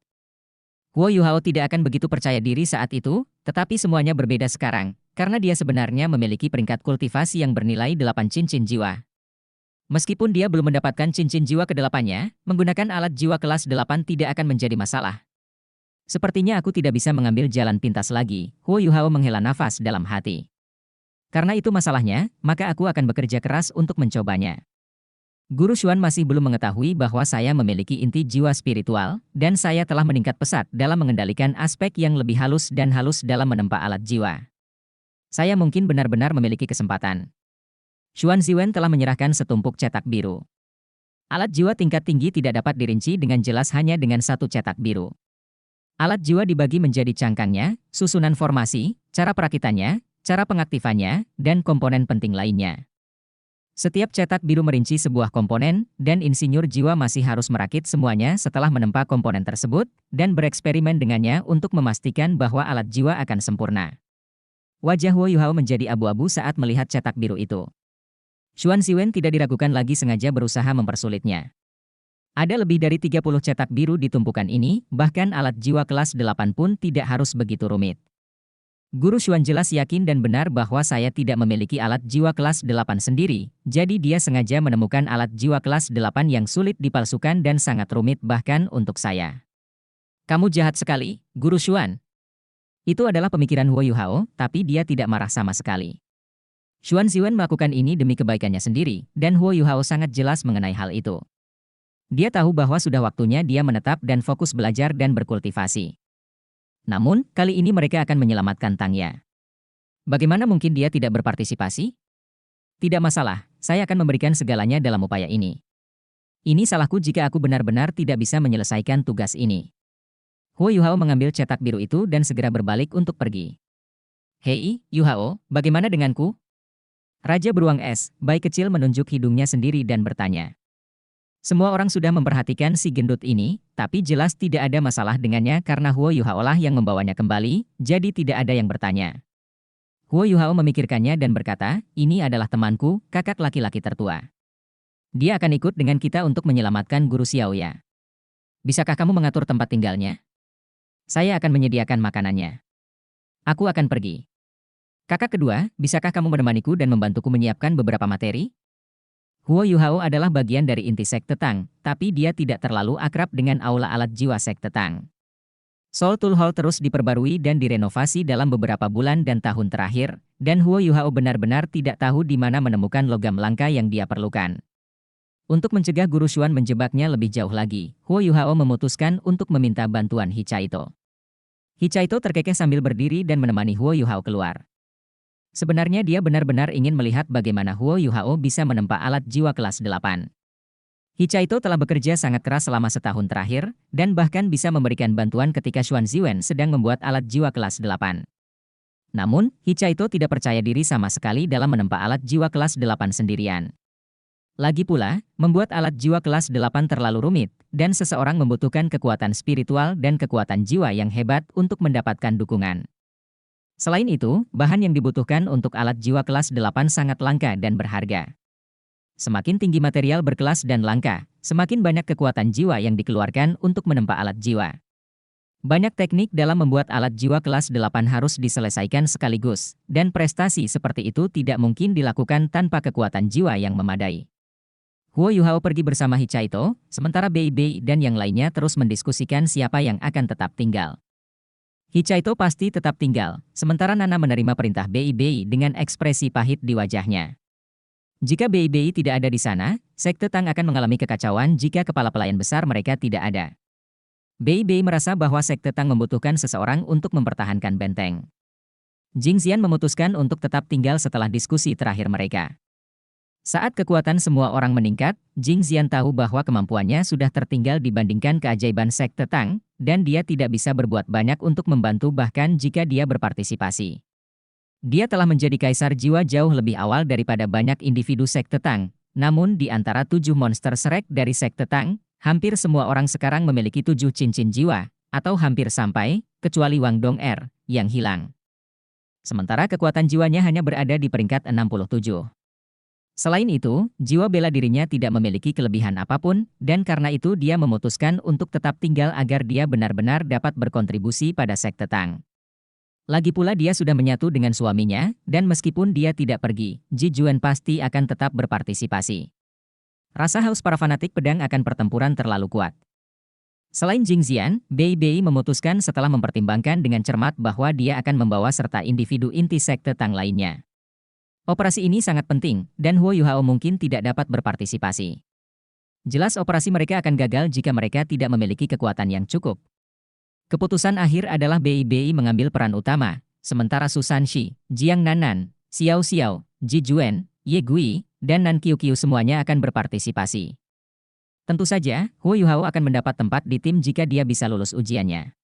Huo Yuhao tidak akan begitu percaya diri saat itu, tetapi semuanya berbeda sekarang, karena dia sebenarnya memiliki peringkat kultivasi yang bernilai 8 cincin jiwa. Meskipun dia belum mendapatkan cincin jiwa ke-8-nya, menggunakan alat jiwa kelas 8 tidak akan menjadi masalah. Sepertinya aku tidak bisa mengambil jalan pintas lagi, Huo Yuhao menghela nafas dalam hati. Karena itu masalahnya, maka aku akan bekerja keras untuk mencobanya. Guru Xuan masih belum mengetahui bahwa saya memiliki inti jiwa spiritual, dan saya telah meningkat pesat dalam mengendalikan aspek yang lebih halus dan halus dalam menempa alat jiwa. Saya mungkin benar-benar memiliki kesempatan. Xuan Ziwen telah menyerahkan setumpuk cetak biru. Alat jiwa tingkat tinggi tidak dapat dirinci dengan jelas hanya dengan satu cetak biru. Alat jiwa dibagi menjadi cangkangnya, susunan formasi, cara perakitannya, cara pengaktifannya, dan komponen penting lainnya. Setiap cetak biru merinci sebuah komponen, dan insinyur jiwa masih harus merakit semuanya setelah menempa komponen tersebut, dan bereksperimen dengannya untuk memastikan bahwa alat jiwa akan sempurna. Wajah Huo Yuhao menjadi abu-abu saat melihat cetak biru itu. Xuan Ziwen tidak diragukan lagi sengaja berusaha mempersulitnya. Ada lebih dari 30 cetak biru di tumpukan ini, bahkan alat jiwa kelas 8 pun tidak harus begitu rumit. Guru Xuan jelas yakin dan benar bahwa saya tidak memiliki alat jiwa kelas 8 sendiri, jadi dia sengaja menemukan alat jiwa kelas 8 yang sulit dipalsukan dan sangat rumit bahkan untuk saya. Kamu jahat sekali, Guru Xuan. Itu adalah pemikiran Huo Yuhao, tapi dia tidak marah sama sekali. Xuan Ziwen melakukan ini demi kebaikannya sendiri, dan Huo Yuhao sangat jelas mengenai hal itu. Dia tahu bahwa sudah waktunya dia menetap dan fokus belajar dan berkultivasi. Namun, kali ini mereka akan menyelamatkan Tangya. Bagaimana mungkin dia tidak berpartisipasi? Tidak masalah, saya akan memberikan segalanya dalam upaya ini. Ini salahku jika aku benar-benar tidak bisa menyelesaikan tugas ini. Huo Yuhao mengambil cetak biru itu dan segera berbalik untuk pergi. Hei, Yuhao, bagaimana denganku? Raja beruang es, bayi kecil menunjuk hidungnya sendiri dan bertanya. Semua orang sudah memperhatikan si gendut ini, tapi jelas tidak ada masalah dengannya karena Huo Yuhao lah yang membawanya kembali, jadi tidak ada yang bertanya. Huo Yuhao memikirkannya dan berkata, ini adalah temanku, kakak laki-laki tertua. Dia akan ikut dengan kita untuk menyelamatkan Guru Xiaoya. Bisakah kamu mengatur tempat tinggalnya? Saya akan menyediakan makanannya. Aku akan pergi. Kakak kedua, bisakah kamu menemaniku dan membantuku menyiapkan beberapa materi? Huo Yuhao adalah bagian dari inti sekte Tang, tapi dia tidak terlalu akrab dengan aula alat jiwa sekte Tang. Soul Tool Hall terus diperbarui dan direnovasi dalam beberapa bulan dan tahun terakhir, dan Huo Yuhao benar-benar tidak tahu di mana menemukan logam langka yang dia perlukan. Untuk mencegah Guru Xuan menjebaknya lebih jauh lagi, Huo Yuhao memutuskan untuk meminta bantuan Hichaito. Hichaito terkekeh sambil berdiri dan menemani Huo Yuhao keluar. Sebenarnya dia benar-benar ingin melihat bagaimana Huo Yuhao bisa menempa alat jiwa kelas 8. Hichaito telah bekerja sangat keras selama setahun terakhir, dan bahkan bisa memberikan bantuan ketika Xuan Ziwen sedang membuat alat jiwa kelas 8. Namun, Hichaito tidak percaya diri sama sekali dalam menempa alat jiwa kelas 8 sendirian. Lagi pula, membuat alat jiwa kelas 8 terlalu rumit, dan seseorang membutuhkan kekuatan spiritual dan kekuatan jiwa yang hebat untuk mendapatkan dukungan. Selain itu, bahan yang dibutuhkan untuk alat jiwa kelas 8 sangat langka dan berharga. Semakin tinggi material berkelas dan langka, semakin banyak kekuatan jiwa yang dikeluarkan untuk menempa alat jiwa. Banyak teknik dalam membuat alat jiwa kelas 8 harus diselesaikan sekaligus, dan prestasi seperti itu tidak mungkin dilakukan tanpa kekuatan jiwa yang memadai. Huo Yuhao pergi bersama Hichaito, sementara Bei Bei dan yang lainnya terus mendiskusikan siapa yang akan tetap tinggal. Hichaito pasti tetap tinggal, sementara Nana menerima perintah Bei Bei dengan ekspresi pahit di wajahnya. Jika Bei Bei tidak ada di sana, sekte Tang akan mengalami kekacauan jika kepala pelayan besar mereka tidak ada. Bei Bei merasa bahwa sekte Tang membutuhkan seseorang untuk mempertahankan benteng. Jing Xian memutuskan untuk tetap tinggal setelah diskusi terakhir mereka. Saat kekuatan semua orang meningkat, Jing Xian tahu bahwa kemampuannya sudah tertinggal dibandingkan keajaiban sekte Tang, dan dia tidak bisa berbuat banyak untuk membantu bahkan jika dia berpartisipasi. Dia telah menjadi kaisar jiwa jauh lebih awal daripada banyak individu sekte Tang, namun di antara 7 monster Shrek dari sekte Tang, hampir semua orang sekarang memiliki 7 cincin jiwa, atau hampir sampai, kecuali Wang Dong-er, yang hilang. Sementara kekuatan jiwanya hanya berada di peringkat 67. Selain itu, jiwa bela dirinya tidak memiliki kelebihan apapun, dan karena itu dia memutuskan untuk tetap tinggal agar dia benar-benar dapat berkontribusi pada sekte Tang. Lagi pula dia sudah menyatu dengan suaminya, dan meskipun dia tidak pergi, Ji Juan pasti akan tetap berpartisipasi. Rasa haus para fanatik pedang akan pertempuran terlalu kuat. Selain Jing Xian, Bei Bei memutuskan setelah mempertimbangkan dengan cermat bahwa dia akan membawa serta individu inti sekte Tang lainnya. Operasi ini sangat penting, dan Huo Yuhao mungkin tidak dapat berpartisipasi. Jelas operasi mereka akan gagal jika mereka tidak memiliki kekuatan yang cukup. Keputusan akhir adalah BIBI mengambil peran utama, sementara Su Sanxi, Jiang Nanan, Xiao Xiao, Ji Juan, Ye Gui, dan Nan Qiuqiu semuanya akan berpartisipasi. Tentu saja, Huo Yuhao akan mendapat tempat di tim jika dia bisa lulus ujiannya.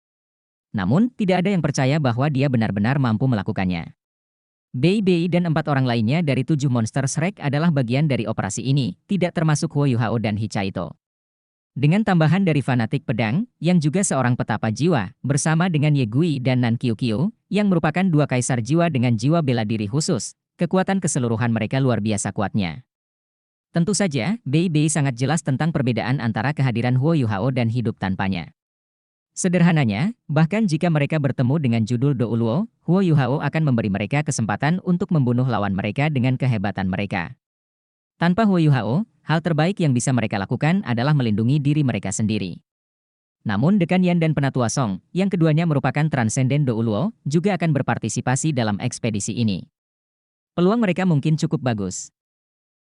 Namun, tidak ada yang percaya bahwa dia benar-benar mampu melakukannya. BIBI dan 4 orang lainnya dari 7 monster Shrek adalah bagian dari operasi ini, tidak termasuk Huo Yuhao dan Hichaito. Dengan tambahan dari fanatik pedang, yang juga seorang petapa jiwa, bersama dengan Ye Gui dan Nan Qiuqiu, yang merupakan 2 kaisar jiwa dengan jiwa bela diri khusus, kekuatan keseluruhan mereka luar biasa kuatnya. Tentu saja, BIBI sangat jelas tentang perbedaan antara kehadiran Huo Yuhao dan hidup tanpanya. Sederhananya, bahkan jika mereka bertemu dengan judul Douluo, Huo Yuhao akan memberi mereka kesempatan untuk membunuh lawan mereka dengan kehebatan mereka. Tanpa Huo Yuhao, hal terbaik yang bisa mereka lakukan adalah melindungi diri mereka sendiri. Namun Dekan Yan dan Penatua Song, yang keduanya merupakan transenden Douluo, juga akan berpartisipasi dalam ekspedisi ini. Peluang mereka mungkin cukup bagus.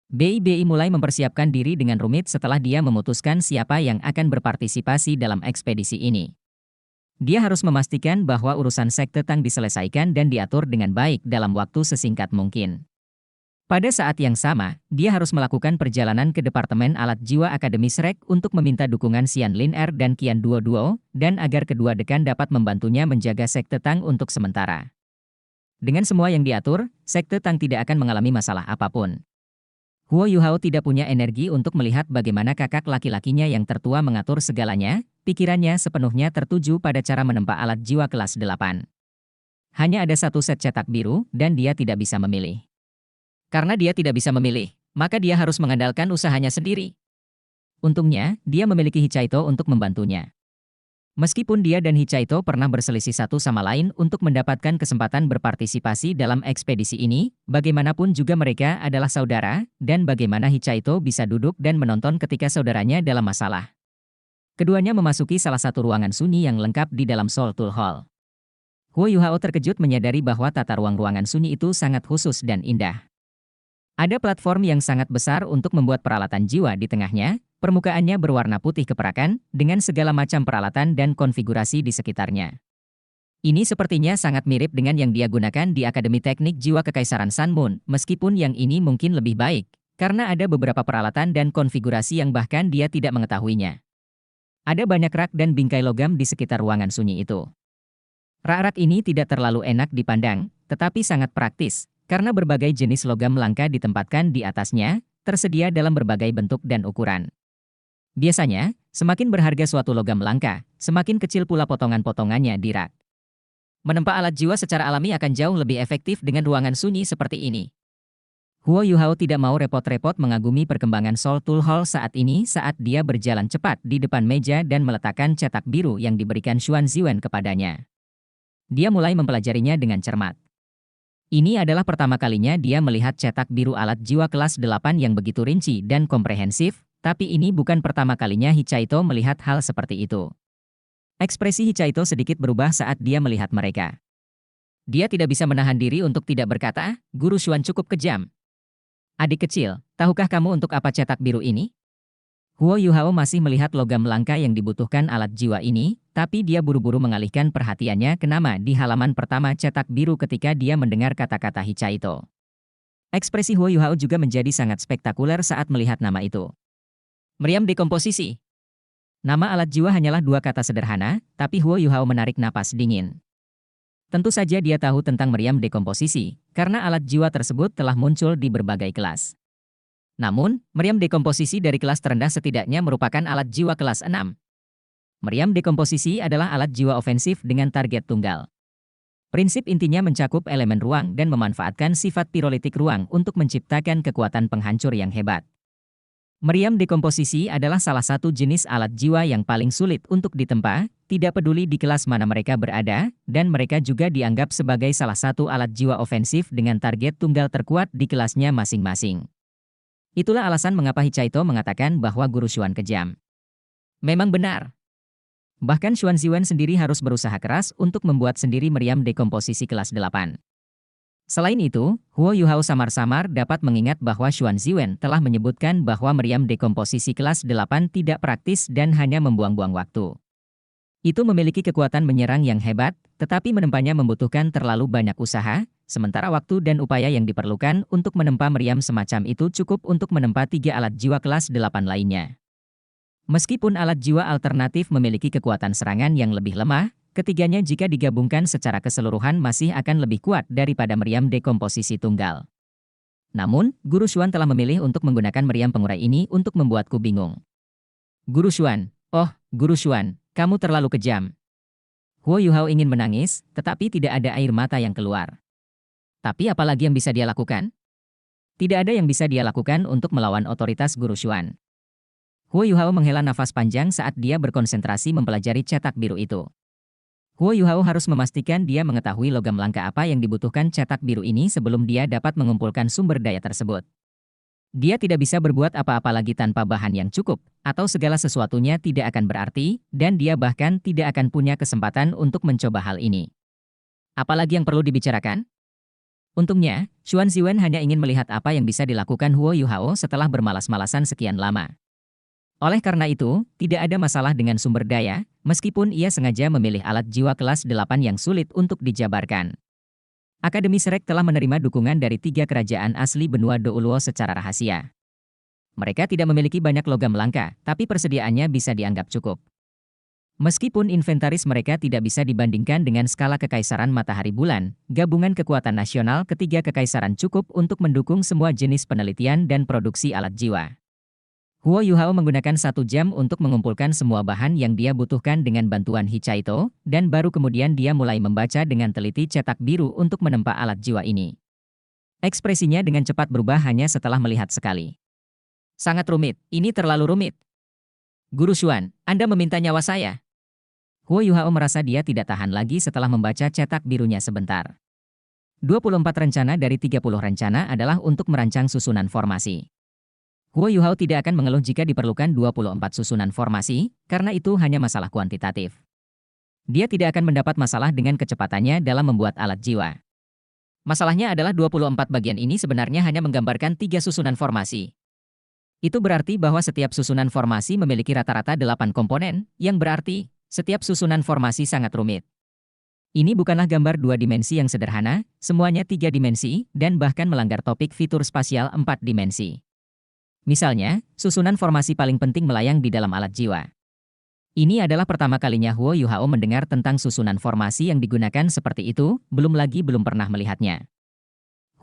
BIBI mulai mempersiapkan diri dengan rumit setelah dia memutuskan siapa yang akan berpartisipasi dalam ekspedisi ini. Dia harus memastikan bahwa urusan sekte Tang diselesaikan dan diatur dengan baik dalam waktu sesingkat mungkin. Pada saat yang sama, dia harus melakukan perjalanan ke Departemen Alat Jiwa Akademi Shrek untuk meminta dukungan Xian Lin Er dan Qian Duo Duo, dan agar kedua dekan dapat membantunya menjaga sekte Tang untuk sementara. Dengan semua yang diatur, sekte Tang tidak akan mengalami masalah apapun. Huo Yuhao tidak punya energi untuk melihat bagaimana kakak laki-lakinya yang tertua mengatur segalanya, pikirannya sepenuhnya tertuju pada cara menempa alat jiwa kelas 8. Hanya ada satu set cetak biru, dan dia tidak bisa memilih. Karena dia tidak bisa memilih, maka dia harus mengandalkan usahanya sendiri. Untungnya, dia memiliki Hichaito untuk membantunya. Meskipun dia dan Hichaito pernah berselisih satu sama lain untuk mendapatkan kesempatan berpartisipasi dalam ekspedisi ini, bagaimanapun juga mereka adalah saudara, dan bagaimana Hichaito bisa duduk dan menonton ketika saudaranya dalam masalah. Keduanya memasuki salah satu ruangan sunyi yang lengkap di dalam Soul Tool Hall. Huo Yuhao terkejut menyadari bahwa tata ruang ruangan sunyi itu sangat khusus dan indah. Ada platform yang sangat besar untuk membuat peralatan jiwa di tengahnya, permukaannya berwarna putih keperakan, dengan segala macam peralatan dan konfigurasi di sekitarnya. Ini sepertinya sangat mirip dengan yang dia gunakan di Akademi Teknik Jiwa Kekaisaran Sun Moon, meskipun yang ini mungkin lebih baik, karena ada beberapa peralatan dan konfigurasi yang bahkan dia tidak mengetahuinya. Ada banyak rak dan bingkai logam di sekitar ruangan sunyi itu. Rak-rak ini tidak terlalu enak dipandang, tetapi sangat praktis, karena berbagai jenis logam langka ditempatkan di atasnya, tersedia dalam berbagai bentuk dan ukuran. Biasanya, semakin berharga suatu logam langka, semakin kecil pula potongan-potongannya di rak. Menempa alat jiwa secara alami akan jauh lebih efektif dengan ruangan sunyi seperti ini. Huo Yuhao tidak mau repot-repot mengagumi perkembangan Soul Tool Hall saat ini saat dia berjalan cepat di depan meja dan meletakkan cetak biru yang diberikan Xuan Ziwen kepadanya. Dia mulai mempelajarinya dengan cermat. Ini adalah pertama kalinya dia melihat cetak biru alat jiwa kelas 8 yang begitu rinci dan komprehensif, tapi ini bukan pertama kalinya Hichaito melihat hal seperti itu. Ekspresi Hichaito sedikit berubah saat dia melihat mereka. Dia tidak bisa menahan diri untuk tidak berkata, Guru Xuan cukup kejam. Adik kecil, tahukah kamu untuk apa cetak biru ini? Huo Yuhao masih melihat logam langka yang dibutuhkan alat jiwa ini, tapi dia buru-buru mengalihkan perhatiannya ke nama di halaman pertama cetak biru ketika dia mendengar kata-kata Hichaito. Ekspresi Huo Yuhao juga menjadi sangat spektakuler saat melihat nama itu. Meriam dekomposisi. Nama alat jiwa hanyalah 2 kata sederhana, tapi Huo Yuhao menarik napas dingin. Tentu saja dia tahu tentang meriam dekomposisi, karena alat jiwa tersebut telah muncul di berbagai kelas. Namun, meriam dekomposisi dari kelas terendah setidaknya merupakan alat jiwa kelas 6. Meriam dekomposisi adalah alat jiwa ofensif dengan target tunggal. Prinsip intinya mencakup elemen ruang dan memanfaatkan sifat pirolitik ruang untuk menciptakan kekuatan penghancur yang hebat. Meriam dekomposisi adalah salah satu jenis alat jiwa yang paling sulit untuk ditempa, tidak peduli di kelas mana mereka berada, dan mereka juga dianggap sebagai salah satu alat jiwa ofensif dengan target tunggal terkuat di kelasnya masing-masing. Itulah alasan mengapa Hichaito mengatakan bahwa Guru Xuan kejam. Memang benar. Bahkan Xuan Ziwen sendiri harus berusaha keras untuk membuat sendiri meriam dekomposisi kelas 8. Selain itu, Huo Yuhao samar-samar dapat mengingat bahwa Xuan Ziwen telah menyebutkan bahwa meriam dekomposisi kelas 8 tidak praktis dan hanya membuang-buang waktu. Itu memiliki kekuatan menyerang yang hebat, tetapi menempanya membutuhkan terlalu banyak usaha, sementara waktu dan upaya yang diperlukan untuk menempa meriam semacam itu cukup untuk menempa 3 alat jiwa kelas 8 lainnya. Meskipun alat jiwa alternatif memiliki kekuatan serangan yang lebih lemah, ketiganya jika digabungkan secara keseluruhan masih akan lebih kuat daripada meriam dekomposisi tunggal. Namun, Guru Xuan telah memilih untuk menggunakan meriam pengurai ini untuk membuatku bingung. Guru Xuan, oh, Guru Xuan, kamu terlalu kejam. Huo Yuhao ingin menangis, tetapi tidak ada air mata yang keluar. Tapi apalagi yang bisa dia lakukan? Tidak ada yang bisa dia lakukan untuk melawan otoritas Guru Xuan. Huo Yuhao menghela nafas panjang saat dia berkonsentrasi mempelajari cetak biru itu. Huo Yuhao harus memastikan dia mengetahui logam langka apa yang dibutuhkan cetak biru ini sebelum dia dapat mengumpulkan sumber daya tersebut. Dia tidak bisa berbuat apa-apa lagi tanpa bahan yang cukup, atau segala sesuatunya tidak akan berarti, dan dia bahkan tidak akan punya kesempatan untuk mencoba hal ini. Apalagi yang perlu dibicarakan? Untungnya, Xuan Ziwen hanya ingin melihat apa yang bisa dilakukan Huo Yuhao setelah bermalas-malasan sekian lama. Oleh karena itu, tidak ada masalah dengan sumber daya, meskipun ia sengaja memilih alat jiwa kelas 8 yang sulit untuk dijabarkan. Akademi Shrek telah menerima dukungan dari 3 kerajaan asli benua Douluo secara rahasia. Mereka tidak memiliki banyak logam langka, tapi persediaannya bisa dianggap cukup. Meskipun inventaris mereka tidak bisa dibandingkan dengan skala Kekaisaran Matahari Bulan, gabungan kekuatan nasional ketiga kekaisaran cukup untuk mendukung semua jenis penelitian dan produksi alat jiwa. Huo Yuhao menggunakan 1 jam untuk mengumpulkan semua bahan yang dia butuhkan dengan bantuan Hichaito, dan baru kemudian dia mulai membaca dengan teliti cetak biru untuk menempa alat jiwa ini. Ekspresinya dengan cepat berubah hanya setelah melihat sekali. Sangat rumit, ini terlalu rumit. Guru Xuan, Anda meminta nyawa saya. Huo Yuhao merasa dia tidak tahan lagi setelah membaca cetak birunya sebentar. 24 rencana dari 30 rencana adalah untuk merancang susunan formasi. Huo Yuhao tidak akan mengeluh jika diperlukan 24 susunan formasi, karena itu hanya masalah kuantitatif. Dia tidak akan mendapat masalah dengan kecepatannya dalam membuat alat jiwa. Masalahnya adalah 24 bagian ini sebenarnya hanya menggambarkan 3 susunan formasi. Itu berarti bahwa setiap susunan formasi memiliki rata-rata 8 komponen, yang berarti setiap susunan formasi sangat rumit. Ini bukanlah gambar 2 dimensi yang sederhana, semuanya 3 dimensi, dan bahkan melanggar topik fitur spasial 4 dimensi. Misalnya, susunan formasi paling penting melayang di dalam alat jiwa. Ini adalah pertama kalinya Huo Yuhao mendengar tentang susunan formasi yang digunakan seperti itu, belum pernah melihatnya.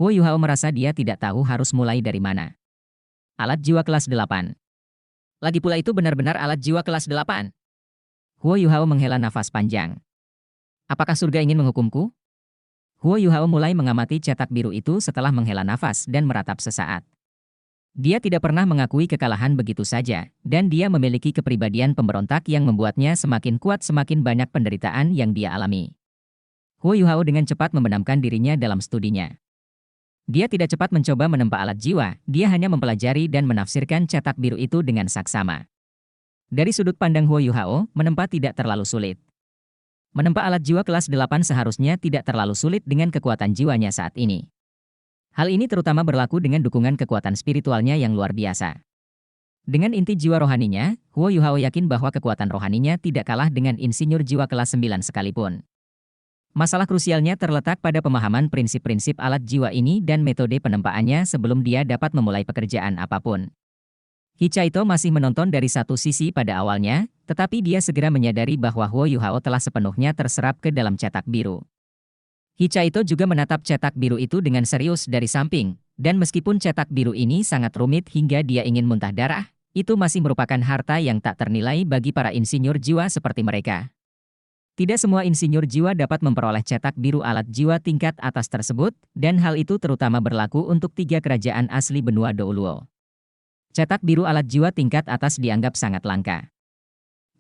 Huo Yuhao merasa dia tidak tahu harus mulai dari mana. Alat jiwa kelas 8. Lagi pula itu benar-benar alat jiwa kelas 8. Huo Yuhao menghela nafas panjang. Apakah surga ingin menghukumku? Huo Yuhao mulai mengamati cetak biru itu setelah menghela nafas dan meratap sesaat. Dia tidak pernah mengakui kekalahan begitu saja, dan dia memiliki kepribadian pemberontak yang membuatnya semakin kuat semakin banyak penderitaan yang dia alami. Huo Yuhao dengan cepat membenamkan dirinya dalam studinya. Dia tidak cepat mencoba menempa alat jiwa, dia hanya mempelajari dan menafsirkan cetak biru itu dengan saksama. Dari sudut pandang Huo Yuhao, menempa tidak terlalu sulit. Menempa alat jiwa kelas 8 seharusnya tidak terlalu sulit dengan kekuatan jiwanya saat ini. Hal ini terutama berlaku dengan dukungan kekuatan spiritualnya yang luar biasa. Dengan inti jiwa rohaninya, Huo Yuhao yakin bahwa kekuatan rohaninya tidak kalah dengan insinyur jiwa kelas 9 sekalipun. Masalah krusialnya terletak pada pemahaman prinsip-prinsip alat jiwa ini dan metode penempaannya sebelum dia dapat memulai pekerjaan apapun. Hichaito masih menonton dari satu sisi pada awalnya, tetapi dia segera menyadari bahwa Huo Yuhao telah sepenuhnya terserap ke dalam cetak biru. Hichaito juga menatap cetak biru itu dengan serius dari samping, dan meskipun cetak biru ini sangat rumit hingga dia ingin muntah darah, itu masih merupakan harta yang tak ternilai bagi para insinyur jiwa seperti mereka. Tidak semua insinyur jiwa dapat memperoleh cetak biru alat jiwa tingkat atas tersebut, dan hal itu terutama berlaku untuk 3 kerajaan asli benua Douluo. Cetak biru alat jiwa tingkat atas dianggap sangat langka.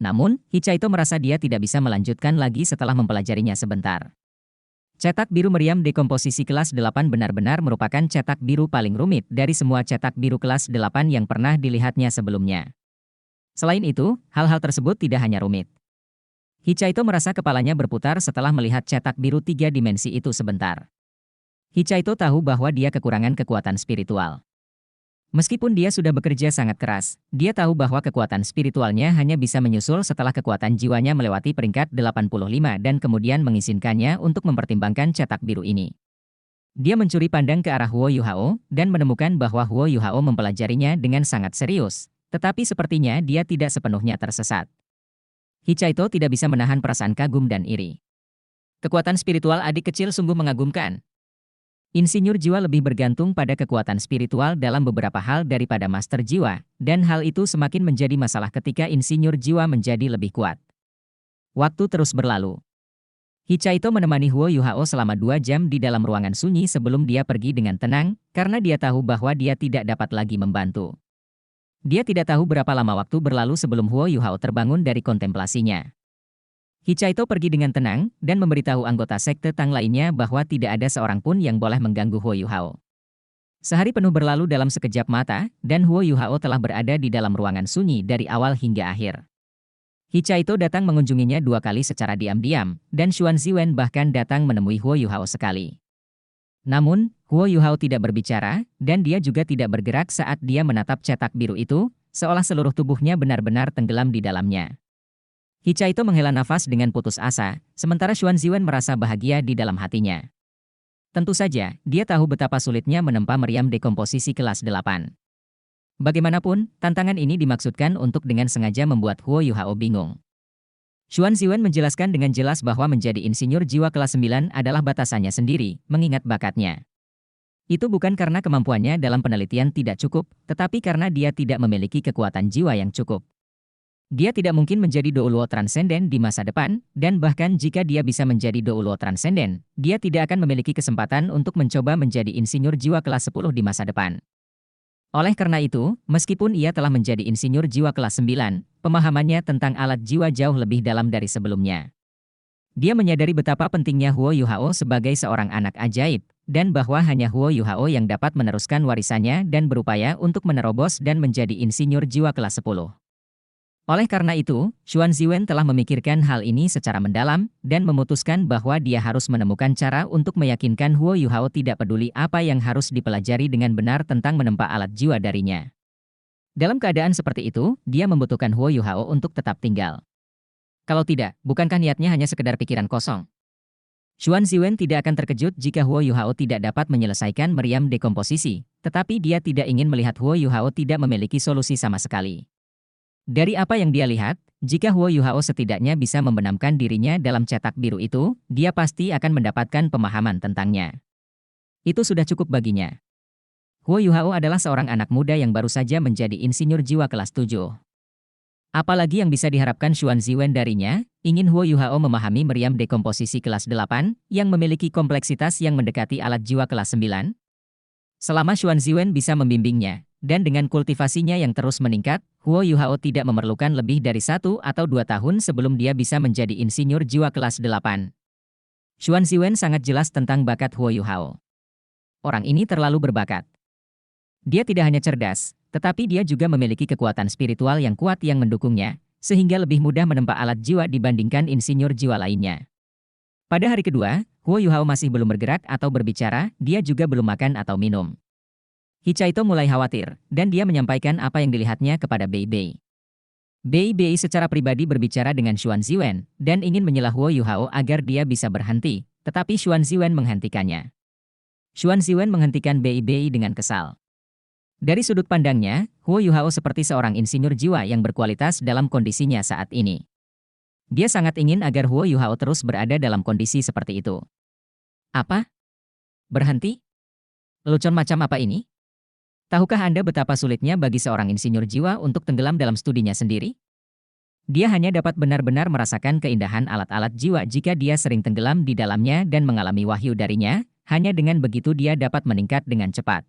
Namun, Hichaito merasa dia tidak bisa melanjutkan lagi setelah mempelajarinya sebentar. Cetak biru meriam dekomposisi kelas 8 benar-benar merupakan cetak biru paling rumit dari semua cetak biru kelas 8 yang pernah dilihatnya sebelumnya. Selain itu, hal-hal tersebut tidak hanya rumit. Hichaito merasa kepalanya berputar setelah melihat cetak biru 3 dimensi itu sebentar. Hichaito tahu bahwa dia kekurangan kekuatan spiritual. Meskipun dia sudah bekerja sangat keras, dia tahu bahwa kekuatan spiritualnya hanya bisa menyusul setelah kekuatan jiwanya melewati peringkat 85 dan kemudian mengizinkannya untuk mempertimbangkan cetak biru ini. Dia mencuri pandang ke arah Huo Yuhao dan menemukan bahwa Huo Yuhao mempelajarinya dengan sangat serius, tetapi sepertinya dia tidak sepenuhnya tersesat. Hichaito tidak bisa menahan perasaan kagum dan iri. Kekuatan spiritual adik kecil sungguh mengagumkan. Insinyur jiwa lebih bergantung pada kekuatan spiritual dalam beberapa hal daripada master jiwa, dan hal itu semakin menjadi masalah ketika insinyur jiwa menjadi lebih kuat. Waktu terus berlalu. Hichaito menemani Huo Yuhao selama 2 jam di dalam ruangan sunyi sebelum dia pergi dengan tenang, karena dia tahu bahwa dia tidak dapat lagi membantu. Dia tidak tahu berapa lama waktu berlalu sebelum Huo Yuhao terbangun dari kontemplasinya. Hichaito pergi dengan tenang dan memberitahu anggota sekte Tang lainnya bahwa tidak ada seorang pun yang boleh mengganggu Huo Yuhao. Sehari penuh berlalu dalam sekejap mata, dan Huo Yuhao telah berada di dalam ruangan sunyi dari awal hingga akhir. Hichaito datang mengunjunginya 2 kali secara diam-diam, dan Xuan Ziwen bahkan datang menemui Huo Yuhao sekali. Namun, Huo Yuhao tidak berbicara, dan dia juga tidak bergerak saat dia menatap cetak biru itu, seolah seluruh tubuhnya benar-benar tenggelam di dalamnya. Hichaito menghela nafas dengan putus asa, sementara Xuan Ziwen merasa bahagia di dalam hatinya. Tentu saja, dia tahu betapa sulitnya menempa meriam dekomposisi kelas 8. Bagaimanapun, tantangan ini dimaksudkan untuk dengan sengaja membuat Huo Yuhao bingung. Xuan Ziwen menjelaskan dengan jelas bahwa menjadi insinyur jiwa kelas 9 adalah batasannya sendiri, mengingat bakatnya. Itu bukan karena kemampuannya dalam penelitian tidak cukup, tetapi karena dia tidak memiliki kekuatan jiwa yang cukup. Dia tidak mungkin menjadi Douluo Transenden di masa depan, dan bahkan jika dia bisa menjadi Douluo Transenden, dia tidak akan memiliki kesempatan untuk mencoba menjadi insinyur jiwa kelas 10 di masa depan. Oleh karena itu, meskipun ia telah menjadi insinyur jiwa kelas 9, pemahamannya tentang alat jiwa jauh lebih dalam dari sebelumnya. Dia menyadari betapa pentingnya Huo Yuhao sebagai seorang anak ajaib, dan bahwa hanya Huo Yuhao yang dapat meneruskan warisannya dan berupaya untuk menerobos dan menjadi insinyur jiwa kelas 10. Oleh karena itu, Xuan Ziwen telah memikirkan hal ini secara mendalam dan memutuskan bahwa dia harus menemukan cara untuk meyakinkan Huo Yuhao tidak peduli apa yang harus dipelajari dengan benar tentang menempa alat jiwa darinya. Dalam keadaan seperti itu, dia membutuhkan Huo Yuhao untuk tetap tinggal. Kalau tidak, bukankah niatnya hanya sekedar pikiran kosong? Xuan Ziwen tidak akan terkejut jika Huo Yuhao tidak dapat menyelesaikan meriam dekomposisi, tetapi dia tidak ingin melihat Huo Yuhao tidak memiliki solusi sama sekali. Dari apa yang dia lihat, jika Huo Yuhao setidaknya bisa membenamkan dirinya dalam cetak biru itu, dia pasti akan mendapatkan pemahaman tentangnya. Itu sudah cukup baginya. Huo Yuhao adalah seorang anak muda yang baru saja menjadi insinyur jiwa kelas 7. Apalagi yang bisa diharapkan Xuan Ziwen darinya, ingin Huo Yuhao memahami meriam dekomposisi kelas 8, yang memiliki kompleksitas yang mendekati alat jiwa kelas 9? Selama Xuan Ziwen bisa membimbingnya, dan dengan kultivasinya yang terus meningkat, Huo Yuhao tidak memerlukan lebih dari 1 atau 2 tahun sebelum dia bisa menjadi insinyur jiwa kelas 8. Xuan Ziwen sangat jelas tentang bakat Huo Yuhao. Orang ini terlalu berbakat. Dia tidak hanya cerdas, tetapi dia juga memiliki kekuatan spiritual yang kuat yang mendukungnya, sehingga lebih mudah menempa alat jiwa dibandingkan insinyur jiwa lainnya. Pada hari kedua, Huo Yuhao masih belum bergerak atau berbicara, dia juga belum makan atau minum. Hichaito mulai khawatir, dan dia menyampaikan apa yang dilihatnya kepada Bei Bei. Bei Bei secara pribadi berbicara dengan Xuan Ziwen, dan ingin menyela Huo Yuhao agar dia bisa berhenti, tetapi Xuan Ziwen menghentikannya. Xuan Ziwen menghentikan Bei Bei dengan kesal. Dari sudut pandangnya, Huo Yuhao seperti seorang insinyur jiwa yang berkualitas dalam kondisinya saat ini. Dia sangat ingin agar Huo Yuhao terus berada dalam kondisi seperti itu. Apa? Berhenti? Lelucon macam apa ini? Tahukah Anda betapa sulitnya bagi seorang insinyur jiwa untuk tenggelam dalam studinya sendiri? Dia hanya dapat benar-benar merasakan keindahan alat-alat jiwa jika dia sering tenggelam di dalamnya dan mengalami wahyu darinya, hanya dengan begitu dia dapat meningkat dengan cepat.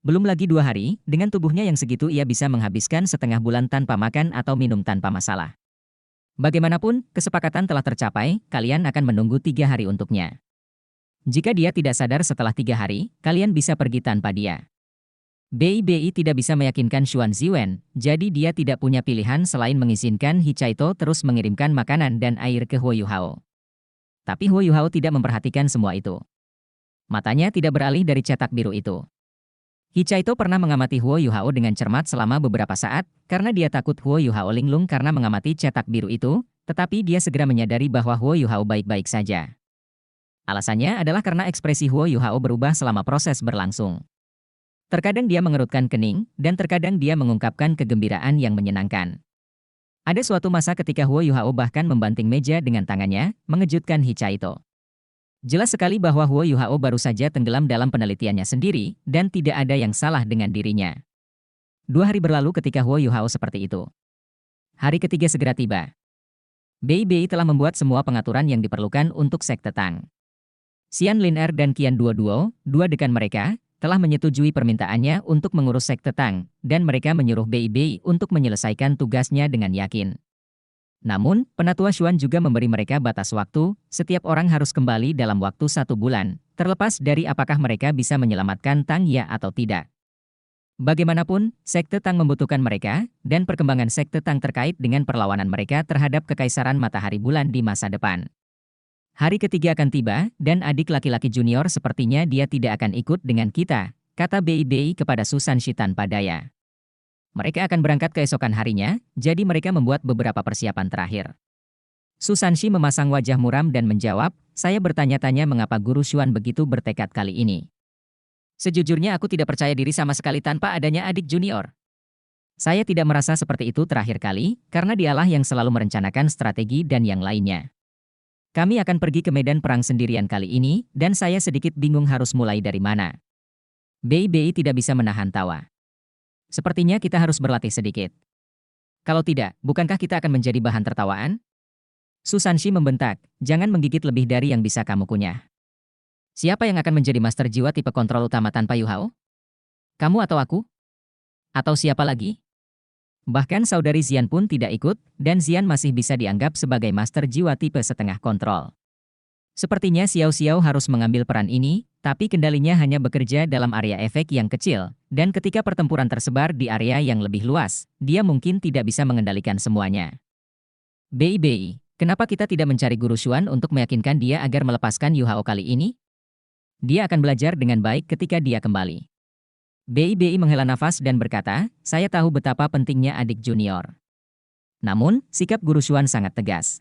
Belum lagi 2 hari, dengan tubuhnya yang segitu ia bisa menghabiskan setengah bulan tanpa makan atau minum tanpa masalah. Bagaimanapun, kesepakatan telah tercapai, kalian akan menunggu 3 hari untuknya. Jika dia tidak sadar setelah 3 hari, kalian bisa pergi tanpa dia. Bei Bei tidak bisa meyakinkan Xuan Ziwen, jadi dia tidak punya pilihan selain mengizinkan Hichaito terus mengirimkan makanan dan air ke Huo Yuhao. Tapi Huo Yuhao tidak memperhatikan semua itu. Matanya tidak beralih dari cetak biru itu. Hicaito pernah mengamati Huo Yuhao dengan cermat selama beberapa saat, karena dia takut Huo Yuhao linglung karena mengamati cetak biru itu, tetapi dia segera menyadari bahwa Huo Yuhao baik-baik saja. Alasannya adalah karena ekspresi Huo Yuhao berubah selama proses berlangsung. Terkadang dia mengerutkan kening, dan terkadang dia mengungkapkan kegembiraan yang menyenangkan. Ada suatu masa ketika Huo Yuhao bahkan membanting meja dengan tangannya, mengejutkan Hicaito. Jelas sekali bahwa Huo Yuhao baru saja tenggelam dalam penelitiannya sendiri, dan tidak ada yang salah dengan dirinya. 2 hari berlalu ketika Huo Yuhao seperti itu. Hari ketiga segera tiba. Bei telah membuat semua pengaturan yang diperlukan untuk sekte Tang. Xian Lin Er dan Qian Duo, dua dekan mereka, telah menyetujui permintaannya untuk mengurus sekte Tang, dan mereka menyuruh Bei untuk menyelesaikan tugasnya dengan yakin. Namun, Penatua Xuan juga memberi mereka batas waktu, setiap orang harus kembali dalam waktu 1 bulan, terlepas dari apakah mereka bisa menyelamatkan Tang ya atau tidak. Bagaimanapun, sekte Tang membutuhkan mereka, dan perkembangan sekte Tang terkait dengan perlawanan mereka terhadap kekaisaran matahari bulan di masa depan. Hari ketiga akan tiba, dan adik laki-laki junior sepertinya dia tidak akan ikut dengan kita, kata Bei kepada Susan Shi tanpa daya. Mereka akan berangkat keesokan harinya, jadi mereka membuat beberapa persiapan terakhir. Susan Shi memasang wajah muram dan menjawab, saya bertanya-tanya mengapa Guru Xuan begitu bertekad kali ini. Sejujurnya aku tidak percaya diri sama sekali tanpa adanya adik junior. Saya tidak merasa seperti itu terakhir kali, karena dialah yang selalu merencanakan strategi dan yang lainnya. Kami akan pergi ke medan perang sendirian kali ini, dan saya sedikit bingung harus mulai dari mana. Bei tidak bisa menahan tawa. Sepertinya kita harus berlatih sedikit. Kalau tidak, bukankah kita akan menjadi bahan tertawaan? Susan Shi membentak, jangan menggigit lebih dari yang bisa kamu kunyah. Siapa yang akan menjadi master jiwa tipe kontrol utama tanpa Yuhao? Kamu atau aku? Atau siapa lagi? Bahkan saudari Xian pun tidak ikut, dan Xian masih bisa dianggap sebagai master jiwa tipe setengah kontrol. Sepertinya Xiao Xiao harus mengambil peran ini, tapi kendalinya hanya bekerja dalam area efek yang kecil, dan ketika pertempuran tersebar di area yang lebih luas, dia mungkin tidak bisa mengendalikan semuanya. Bei, kenapa kita tidak mencari Guru Xuan untuk meyakinkan dia agar melepaskan Yuhao kali ini? Dia akan belajar dengan baik ketika dia kembali. Bei menghela nafas dan berkata, saya tahu betapa pentingnya adik junior. Namun, sikap Guru Xuan sangat tegas.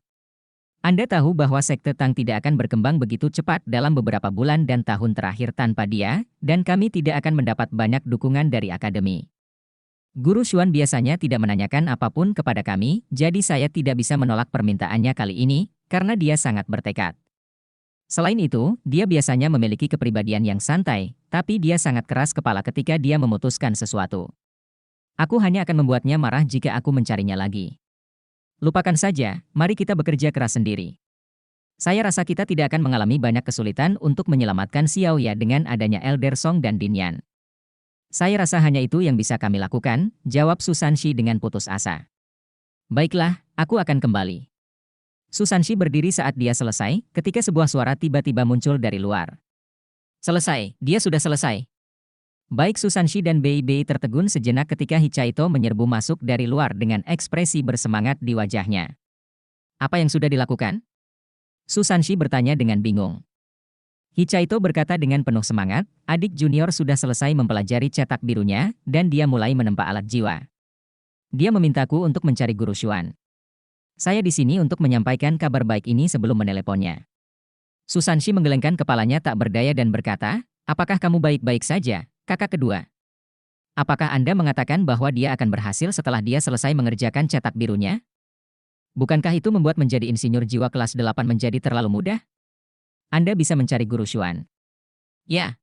Anda tahu bahwa sekte Tang tidak akan berkembang begitu cepat dalam beberapa bulan dan tahun terakhir tanpa dia, dan kami tidak akan mendapat banyak dukungan dari akademi. Guru Xuan biasanya tidak menanyakan apapun kepada kami, jadi saya tidak bisa menolak permintaannya kali ini, karena dia sangat bertekad. Selain itu, dia biasanya memiliki kepribadian yang santai, tapi dia sangat keras kepala ketika dia memutuskan sesuatu. Aku hanya akan membuatnya marah jika aku mencarinya lagi. Lupakan saja, mari kita bekerja keras sendiri. Saya rasa kita tidak akan mengalami banyak kesulitan untuk menyelamatkan Xiao Ya dengan adanya Elder Song dan Din Yan. Saya rasa hanya itu yang bisa kami lakukan, jawab Susan Shi dengan putus asa. Baiklah, aku akan kembali. Susan Shi berdiri saat dia selesai, ketika sebuah suara tiba-tiba muncul dari luar. Selesai, dia sudah selesai. Baik Susan Shi dan Bei tertegun sejenak ketika Hicaito menyerbu masuk dari luar dengan ekspresi bersemangat di wajahnya. Apa yang sudah dilakukan? Susan Shi bertanya dengan bingung. Hicaito berkata dengan penuh semangat, adik junior sudah selesai mempelajari cetak birunya, dan dia mulai menempa alat jiwa. Dia memintaku untuk mencari Guru Xuan. Saya di sini untuk menyampaikan kabar baik ini sebelum meneleponnya. Susan Shi menggelengkan kepalanya tak berdaya dan berkata, apakah kamu baik-baik saja? Kakak kedua. Apakah Anda mengatakan bahwa dia akan berhasil setelah dia selesai mengerjakan cetak birunya? Bukankah itu membuat menjadi insinyur jiwa kelas 8 menjadi terlalu mudah? Anda bisa mencari Guru Xuan. Ya.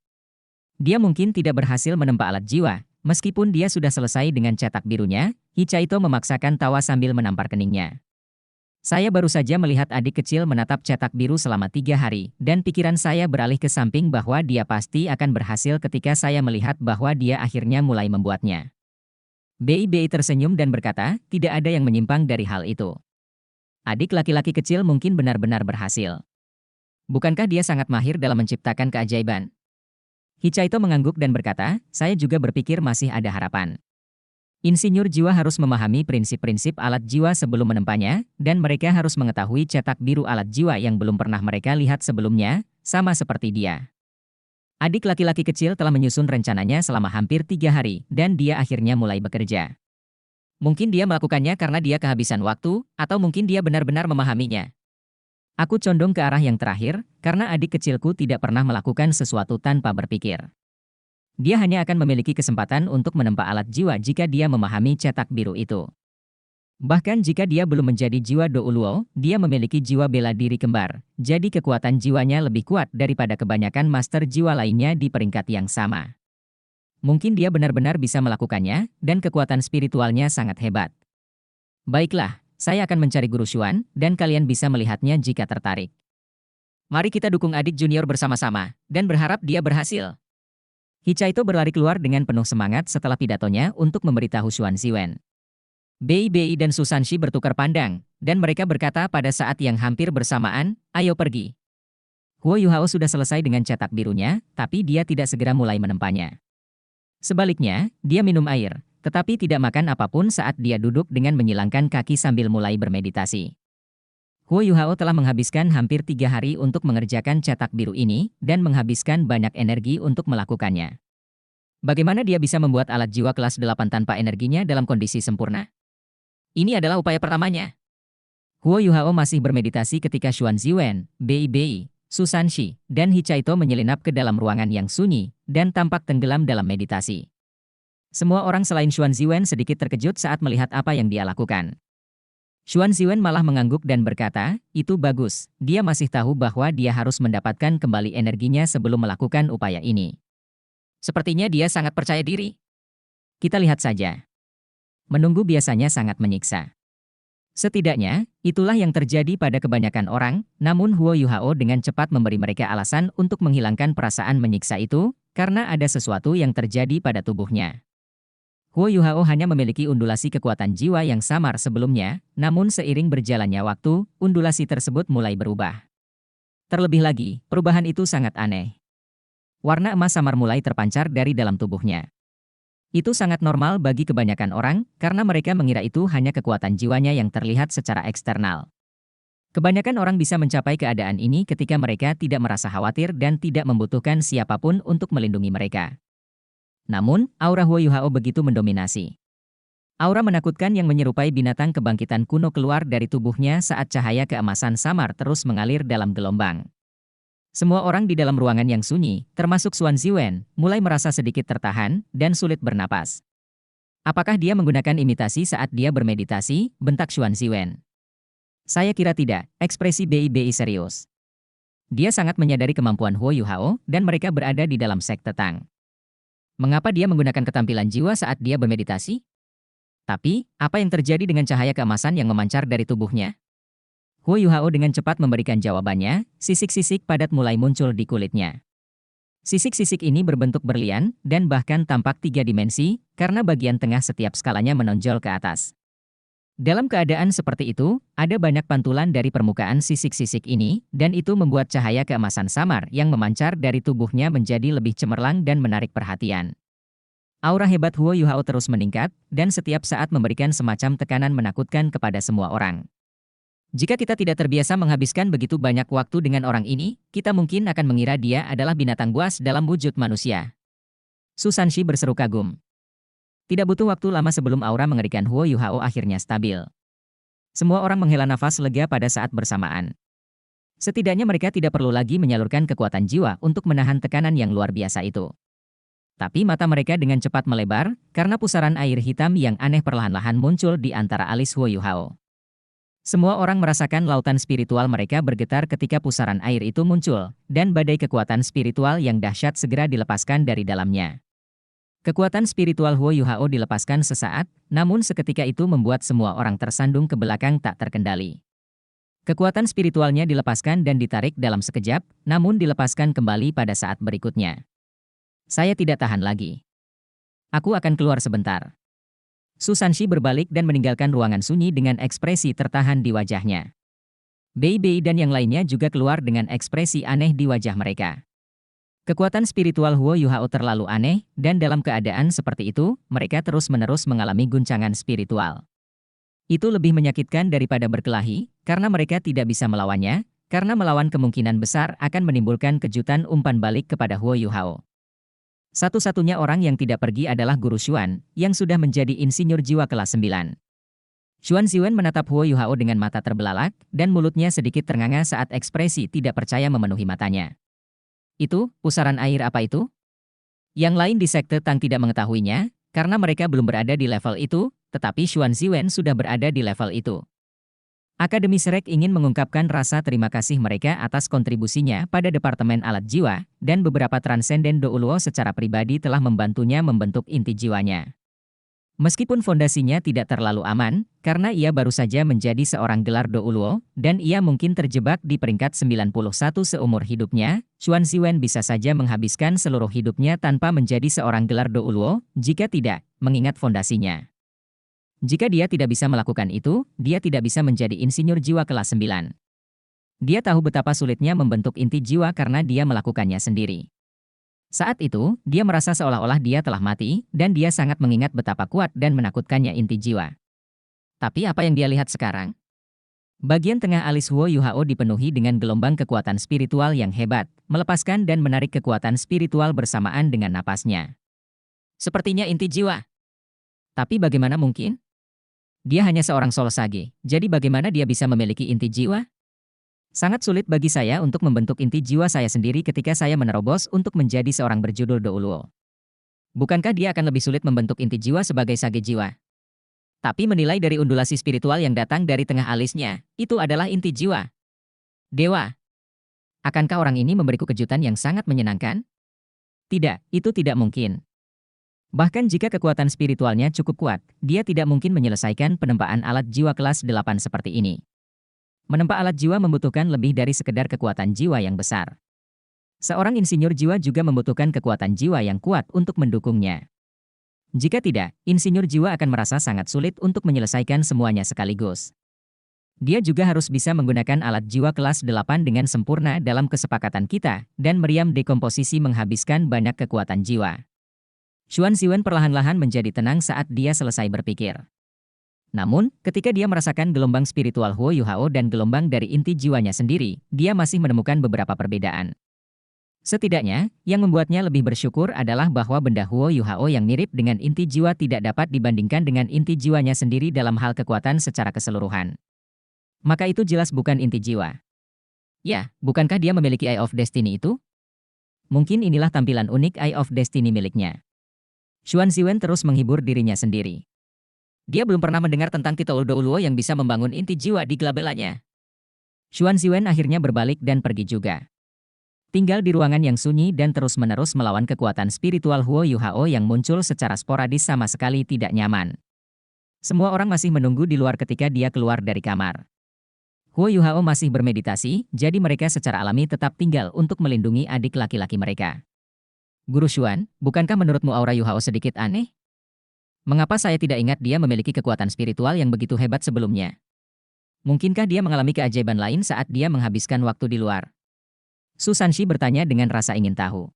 Dia mungkin tidak berhasil menempa alat jiwa, meskipun dia sudah selesai dengan cetak birunya, Hicaito memaksakan tawa sambil menampar keningnya. Saya baru saja melihat adik kecil menatap cetak biru selama 3 hari, dan pikiran saya beralih ke samping bahwa dia pasti akan berhasil ketika saya melihat bahwa dia akhirnya mulai membuatnya. Bei tersenyum dan berkata, tidak ada yang menyimpang dari hal itu. Adik laki-laki kecil mungkin benar-benar berhasil. Bukankah dia sangat mahir dalam menciptakan keajaiban? Hicaito mengangguk dan berkata, saya juga berpikir masih ada harapan. Insinyur jiwa harus memahami prinsip-prinsip alat jiwa sebelum menempanya, dan mereka harus mengetahui cetak biru alat jiwa yang belum pernah mereka lihat sebelumnya, sama seperti dia. Adik laki-laki kecil telah menyusun rencananya selama hampir 3 hari, dan dia akhirnya mulai bekerja. Mungkin dia melakukannya karena dia kehabisan waktu, atau mungkin dia benar-benar memahaminya. Aku condong ke arah yang terakhir, karena adik kecilku tidak pernah melakukan sesuatu tanpa berpikir. Dia hanya akan memiliki kesempatan untuk menempa alat jiwa jika dia memahami cetak biru itu. Bahkan jika dia belum menjadi jiwa Douluo, dia memiliki jiwa bela diri kembar, jadi kekuatan jiwanya lebih kuat daripada kebanyakan master jiwa lainnya di peringkat yang sama. Mungkin dia benar-benar bisa melakukannya, dan kekuatan spiritualnya sangat hebat. Baiklah, saya akan mencari Guru Xuan, dan kalian bisa melihatnya jika tertarik. Mari kita dukung adik junior bersama-sama, dan berharap dia berhasil. Hichaito berlari keluar dengan penuh semangat setelah pidatonya untuk memberitahu Xuan Ziwen. Bei dan Susanshi bertukar pandang, dan mereka berkata pada saat yang hampir bersamaan, ayo pergi. Huo Yuhao sudah selesai dengan cetak birunya, tapi dia tidak segera mulai menempanya. Sebaliknya, dia minum air, tetapi tidak makan apapun saat dia duduk dengan menyilangkan kaki sambil mulai bermeditasi. Huo Yuhao telah menghabiskan hampir 3 hari untuk mengerjakan cetak biru ini, dan menghabiskan banyak energi untuk melakukannya. Bagaimana dia bisa membuat alat jiwa kelas 8 tanpa energinya dalam kondisi sempurna? Ini adalah upaya pertamanya. Huo Yuhao masih bermeditasi ketika Xuan Ziwen, Bei, Susanshi, dan Hichaito menyelinap ke dalam ruangan yang sunyi, dan tampak tenggelam dalam meditasi. Semua orang selain Xuan Ziwen sedikit terkejut saat melihat apa yang dia lakukan. Xuan Ziwen malah mengangguk dan berkata, itu bagus, dia masih tahu bahwa dia harus mendapatkan kembali energinya sebelum melakukan upaya ini. Sepertinya dia sangat percaya diri. Kita lihat saja. Menunggu biasanya sangat menyiksa. Setidaknya, itulah yang terjadi pada kebanyakan orang, namun Huo Yuhao dengan cepat memberi mereka alasan untuk menghilangkan perasaan menyiksa itu, karena ada sesuatu yang terjadi pada tubuhnya. Huo Yuhao hanya memiliki undulasi kekuatan jiwa yang samar sebelumnya, namun seiring berjalannya waktu, undulasi tersebut mulai berubah. Terlebih lagi, perubahan itu sangat aneh. Warna emas samar mulai terpancar dari dalam tubuhnya. Itu sangat normal bagi kebanyakan orang, karena mereka mengira itu hanya kekuatan jiwanya yang terlihat secara eksternal. Kebanyakan orang bisa mencapai keadaan ini ketika mereka tidak merasa khawatir dan tidak membutuhkan siapapun untuk melindungi mereka. Namun, aura Huo Yuhao begitu mendominasi. Aura menakutkan yang menyerupai binatang kebangkitan kuno keluar dari tubuhnya saat cahaya keemasan samar terus mengalir dalam gelombang. Semua orang di dalam ruangan yang sunyi, termasuk Xuan Ziwen, mulai merasa sedikit tertahan dan sulit bernapas. Apakah dia menggunakan imitasi saat dia bermeditasi? Bentak Xuan Ziwen. Saya kira tidak, ekspresi Bei serius. Dia sangat menyadari kemampuan Huo Yuhao dan mereka berada di dalam sekte Tang. Mengapa dia menggunakan ketampilan jiwa saat dia bermeditasi? Tapi, apa yang terjadi dengan cahaya keemasan yang memancar dari tubuhnya? Huo Yuhao dengan cepat memberikan jawabannya, sisik-sisik padat mulai muncul di kulitnya. Sisik-sisik ini berbentuk berlian, dan bahkan tampak 3 dimensi, karena bagian tengah setiap skalanya menonjol ke atas. Dalam keadaan seperti itu, ada banyak pantulan dari permukaan sisik-sisik ini, dan itu membuat cahaya keemasan samar yang memancar dari tubuhnya menjadi lebih cemerlang dan menarik perhatian. Aura hebat Huo Yuhao terus meningkat, dan setiap saat memberikan semacam tekanan menakutkan kepada semua orang. Jika kita tidak terbiasa menghabiskan begitu banyak waktu dengan orang ini, kita mungkin akan mengira dia adalah binatang buas dalam wujud manusia. Susanshi berseru kagum. Tidak butuh waktu lama sebelum aura mengerikan Huo Yuhao akhirnya stabil. Semua orang menghela nafas lega pada saat bersamaan. Setidaknya mereka tidak perlu lagi menyalurkan kekuatan jiwa untuk menahan tekanan yang luar biasa itu. Tapi mata mereka dengan cepat melebar, karena pusaran air hitam yang aneh perlahan-lahan muncul di antara alis Huo Yuhao. Semua orang merasakan lautan spiritual mereka bergetar ketika pusaran air itu muncul, dan badai kekuatan spiritual yang dahsyat segera dilepaskan dari dalamnya. Kekuatan spiritual Huo Yuhao dilepaskan sesaat, namun seketika itu membuat semua orang tersandung ke belakang tak terkendali. Kekuatan spiritualnya dilepaskan dan ditarik dalam sekejap, namun dilepaskan kembali pada saat berikutnya. Saya tidak tahan lagi. Aku akan keluar sebentar. Susanshi berbalik dan meninggalkan ruangan sunyi dengan ekspresi tertahan di wajahnya. Bei dan yang lainnya juga keluar dengan ekspresi aneh di wajah mereka. Kekuatan spiritual Huo Yuhao terlalu aneh, dan dalam keadaan seperti itu, mereka terus-menerus mengalami guncangan spiritual. Itu lebih menyakitkan daripada berkelahi, karena mereka tidak bisa melawannya, karena melawan kemungkinan besar akan menimbulkan kejutan umpan balik kepada Huo Yuhao. Satu-satunya orang yang tidak pergi adalah Guru Xuan, yang sudah menjadi insinyur jiwa kelas 9. Xuan Ziwen menatap Huo Yuhao dengan mata terbelalak, dan mulutnya sedikit ternganga saat ekspresi tidak percaya memenuhi matanya. Itu, pusaran air apa itu? Yang lain di Sekte Tang tidak mengetahuinya, karena mereka belum berada di level itu, tetapi Xuan Ziwen sudah berada di level itu. Akademi Shrek ingin mengungkapkan rasa terima kasih mereka atas kontribusinya pada Departemen Alat Jiwa, dan beberapa transenden Douluo secara pribadi telah membantunya membentuk inti jiwanya. Meskipun fondasinya tidak terlalu aman, karena ia baru saja menjadi seorang gelar Douluo, dan ia mungkin terjebak di peringkat 91 seumur hidupnya, Xuan Ziwen bisa saja menghabiskan seluruh hidupnya tanpa menjadi seorang gelar Douluo, jika tidak, mengingat fondasinya. Jika dia tidak bisa melakukan itu, dia tidak bisa menjadi insinyur jiwa kelas 9. Dia tahu betapa sulitnya membentuk inti jiwa karena dia melakukannya sendiri. Saat itu, dia merasa seolah-olah dia telah mati, dan dia sangat mengingat betapa kuat dan menakutkannya inti jiwa. Tapi apa yang dia lihat sekarang? Bagian tengah alis Huo Yuhao dipenuhi dengan gelombang kekuatan spiritual yang hebat, melepaskan dan menarik kekuatan spiritual bersamaan dengan napasnya. Sepertinya inti jiwa. Tapi bagaimana mungkin? Dia hanya seorang Solosage, jadi bagaimana dia bisa memiliki inti jiwa? Sangat sulit bagi saya untuk membentuk inti jiwa saya sendiri ketika saya menerobos untuk menjadi seorang berjudul Douluo. Bukankah dia akan lebih sulit membentuk inti jiwa sebagai sage jiwa? Tapi menilai dari undulasi spiritual yang datang dari tengah alisnya, itu adalah inti jiwa. Dewa, akankah orang ini memberiku kejutan yang sangat menyenangkan? Tidak, itu tidak mungkin. Bahkan jika kekuatan spiritualnya cukup kuat, dia tidak mungkin menyelesaikan penempaan alat jiwa kelas 8 seperti ini. Menempa alat jiwa membutuhkan lebih dari sekedar kekuatan jiwa yang besar. Seorang insinyur jiwa juga membutuhkan kekuatan jiwa yang kuat untuk mendukungnya. Jika tidak, insinyur jiwa akan merasa sangat sulit untuk menyelesaikan semuanya sekaligus. Dia juga harus bisa menggunakan alat jiwa kelas 8 dengan sempurna dalam kesepakatan kita, dan meriam dekomposisi menghabiskan banyak kekuatan jiwa. Xuan Ziwen perlahan-lahan menjadi tenang saat dia selesai berpikir. Namun, ketika dia merasakan gelombang spiritual Huo Yuhao dan gelombang dari inti jiwanya sendiri, dia masih menemukan beberapa perbedaan. Setidaknya, yang membuatnya lebih bersyukur adalah bahwa benda Huo Yuhao yang mirip dengan inti jiwa tidak dapat dibandingkan dengan inti jiwanya sendiri dalam hal kekuatan secara keseluruhan. Maka itu jelas bukan inti jiwa. Ya, bukankah dia memiliki Eye of Destiny itu? Mungkin inilah tampilan unik Eye of Destiny miliknya. Xuan Ziwen terus menghibur dirinya sendiri. Dia belum pernah mendengar tentang titel Douluo yang bisa membangun inti jiwa di glabelanya. Xuan Ziwen akhirnya berbalik dan pergi juga. Tinggal di ruangan yang sunyi dan terus-menerus melawan kekuatan spiritual Huo Yuhao yang muncul secara sporadis sama sekali tidak nyaman. Semua orang masih menunggu di luar ketika dia keluar dari kamar. Huo Yuhao masih bermeditasi, jadi mereka secara alami tetap tinggal untuk melindungi adik laki-laki mereka. Guru Xuan, bukankah menurutmu aura Yuhao sedikit aneh? Mengapa saya tidak ingat dia memiliki kekuatan spiritual yang begitu hebat sebelumnya? Mungkinkah dia mengalami keajaiban lain saat dia menghabiskan waktu di luar? Su Sanshi bertanya dengan rasa ingin tahu.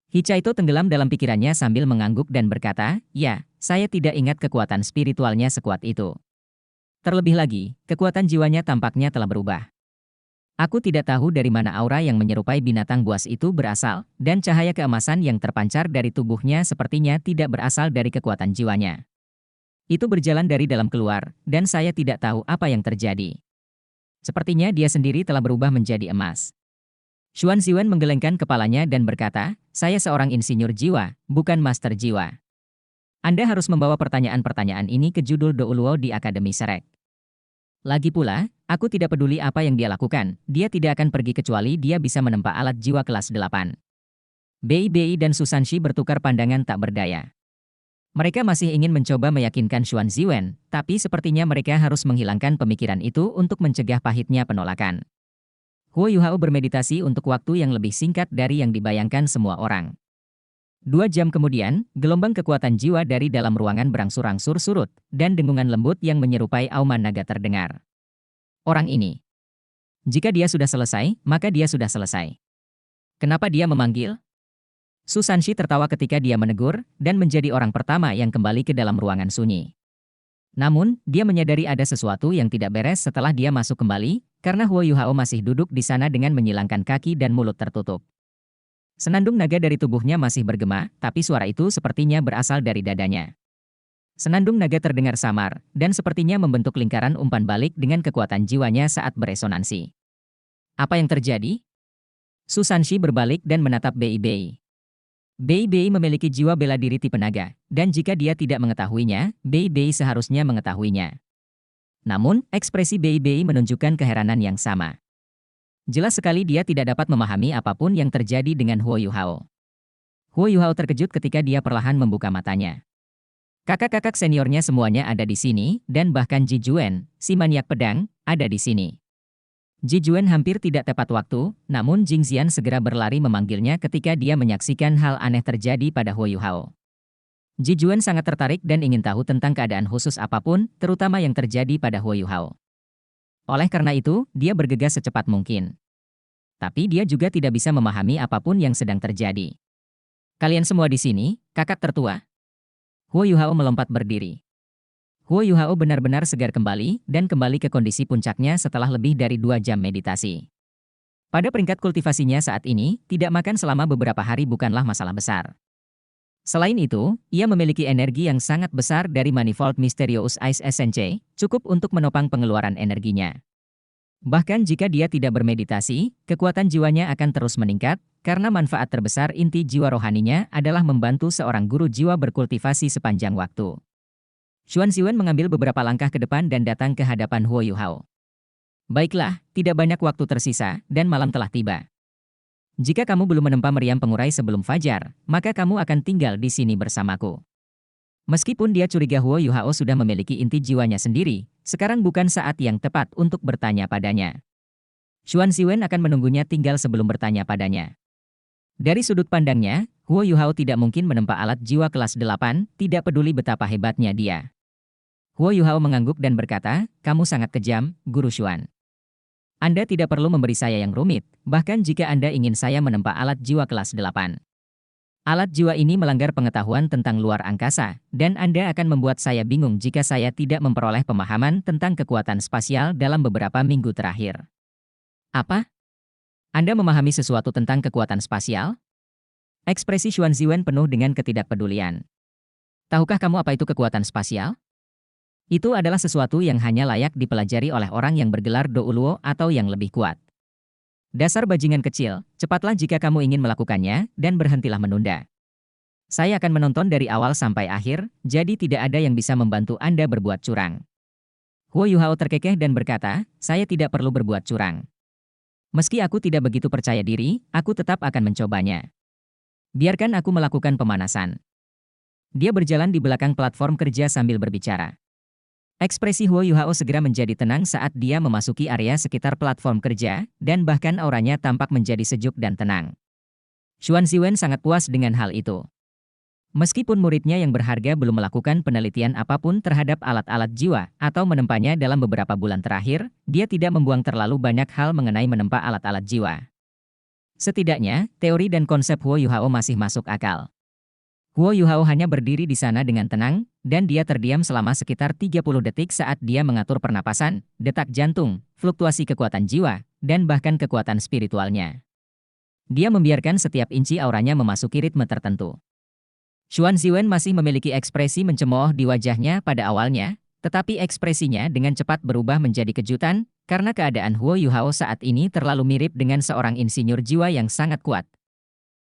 Hichaito tenggelam dalam pikirannya sambil mengangguk dan berkata, ya, saya tidak ingat kekuatan spiritualnya sekuat itu. Terlebih lagi, kekuatan jiwanya tampaknya telah berubah. Aku tidak tahu dari mana aura yang menyerupai binatang buas itu berasal, dan cahaya keemasan yang terpancar dari tubuhnya sepertinya tidak berasal dari kekuatan jiwanya. Itu berjalan dari dalam keluar, dan saya tidak tahu apa yang terjadi. Sepertinya dia sendiri telah berubah menjadi emas. Xuan Ziwen menggelengkan kepalanya dan berkata, saya seorang insinyur jiwa, bukan master jiwa. Anda harus membawa pertanyaan-pertanyaan ini ke judul Douluo di Akademi Shrek. Lagi pula, aku tidak peduli apa yang dia lakukan, dia tidak akan pergi kecuali dia bisa menempa alat jiwa kelas 8. Bei dan Su Sanshi bertukar pandangan tak berdaya. Mereka masih ingin mencoba meyakinkan Xuan Ziwen, tapi sepertinya mereka harus menghilangkan pemikiran itu untuk mencegah pahitnya penolakan. Huo Yuhao bermeditasi untuk waktu yang lebih singkat dari yang dibayangkan semua orang. 2 jam kemudian, gelombang kekuatan jiwa dari dalam ruangan berangsur-angsur surut, dan dengungan lembut yang menyerupai auman naga terdengar. Orang ini. Jika dia sudah selesai, maka dia sudah selesai. Kenapa dia memanggil? Su Sanshi tertawa ketika dia menegur, dan menjadi orang pertama yang kembali ke dalam ruangan sunyi. Namun, dia menyadari ada sesuatu yang tidak beres setelah dia masuk kembali, karena Huo Yuhao masih duduk di sana dengan menyilangkan kaki dan mulut tertutup. Senandung naga dari tubuhnya masih bergema, tapi suara itu sepertinya berasal dari dadanya. Senandung naga terdengar samar, dan sepertinya membentuk lingkaran umpan balik dengan kekuatan jiwanya saat beresonansi. Apa yang terjadi? Su Sanshi berbalik dan menatap Bei Bei. Bei Bei memiliki jiwa bela diri tipe naga, dan jika dia tidak mengetahuinya, Bei Bei seharusnya mengetahuinya. Namun, ekspresi Bei Bei menunjukkan keheranan yang sama. Jelas sekali dia tidak dapat memahami apapun yang terjadi dengan Huo Yuhao. Huo Yuhao terkejut ketika dia perlahan membuka matanya. Kakak-kakak seniornya semuanya ada di sini, dan bahkan Ji Juan, si maniak pedang, ada di sini. Ji Juan hampir tidak tepat waktu, namun Jing Xian segera berlari memanggilnya ketika dia menyaksikan hal aneh terjadi pada Huo Yuhao. Ji Juan sangat tertarik dan ingin tahu tentang keadaan khusus apapun, terutama yang terjadi pada Huo Yuhao. Oleh karena itu, dia bergegas secepat mungkin. Tapi dia juga tidak bisa memahami apapun yang sedang terjadi. Kalian semua di sini, kakak tertua? Huo Yuhao melompat berdiri. Huo Yuhao benar-benar segar kembali dan kembali ke kondisi puncaknya setelah lebih dari 2 jam meditasi. Pada peringkat kultivasinya saat ini, tidak makan selama beberapa hari bukanlah masalah besar. Selain itu, ia memiliki energi yang sangat besar dari Manifold Mysterious Ice Essence, cukup untuk menopang pengeluaran energinya. Bahkan jika dia tidak bermeditasi, kekuatan jiwanya akan terus meningkat, karena manfaat terbesar inti jiwa rohaninya adalah membantu seorang guru jiwa berkultivasi sepanjang waktu. Xuan Ziwen mengambil beberapa langkah ke depan dan datang ke hadapan Huo Yuhao. Baiklah, tidak banyak waktu tersisa, dan malam telah tiba. Jika kamu belum menempa meriam pengurai sebelum fajar, maka kamu akan tinggal di sini bersamaku. Meskipun dia curiga Huo Yuhao sudah memiliki inti jiwanya sendiri, sekarang bukan saat yang tepat untuk bertanya padanya. Xuan Ziwen akan menunggunya tinggal sebelum bertanya padanya. Dari sudut pandangnya, Huo Yuhao tidak mungkin menempa alat jiwa kelas 8, tidak peduli betapa hebatnya dia. Huo Yuhao mengangguk dan berkata, kamu sangat kejam, Guru Xuan. Anda tidak perlu memberi saya yang rumit, bahkan jika Anda ingin saya menempa alat jiwa kelas 8. Alat jiwa ini melanggar pengetahuan tentang luar angkasa, dan Anda akan membuat saya bingung jika saya tidak memperoleh pemahaman tentang kekuatan spasial dalam beberapa minggu terakhir. Apa? Anda memahami sesuatu tentang kekuatan spasial? Ekspresi Xuan Ziwen penuh dengan ketidakpedulian. Tahukah kamu apa itu kekuatan spasial? Itu adalah sesuatu yang hanya layak dipelajari oleh orang yang bergelar Douluo atau yang lebih kuat. Dasar bajingan kecil, cepatlah jika kamu ingin melakukannya, dan berhentilah menunda. Saya akan menonton dari awal sampai akhir, jadi tidak ada yang bisa membantu Anda berbuat curang. Huo Yuhao terkekeh dan berkata, saya tidak perlu berbuat curang. Meski aku tidak begitu percaya diri, aku tetap akan mencobanya. Biarkan aku melakukan pemanasan. Dia berjalan di belakang platform kerja sambil berbicara. Ekspresi Huo Yuhao segera menjadi tenang saat dia memasuki area sekitar platform kerja, dan bahkan auranya tampak menjadi sejuk dan tenang. Xuan Ziwen sangat puas dengan hal itu. Meskipun muridnya yang berharga belum melakukan penelitian apapun terhadap alat-alat jiwa atau menempanya dalam beberapa bulan terakhir, dia tidak membuang terlalu banyak hal mengenai menempa alat-alat jiwa. Setidaknya, teori dan konsep Huo Yuhao masih masuk akal. Huo Yuhao hanya berdiri di sana dengan tenang, dan dia terdiam selama sekitar 30 detik saat dia mengatur pernapasan, detak jantung, fluktuasi kekuatan jiwa, dan bahkan kekuatan spiritualnya. Dia membiarkan setiap inci auranya memasuki ritme tertentu. Xuan Ziwen masih memiliki ekspresi mencemooh di wajahnya pada awalnya, tetapi ekspresinya dengan cepat berubah menjadi kejutan, karena keadaan Huo Yuhao saat ini terlalu mirip dengan seorang insinyur jiwa yang sangat kuat,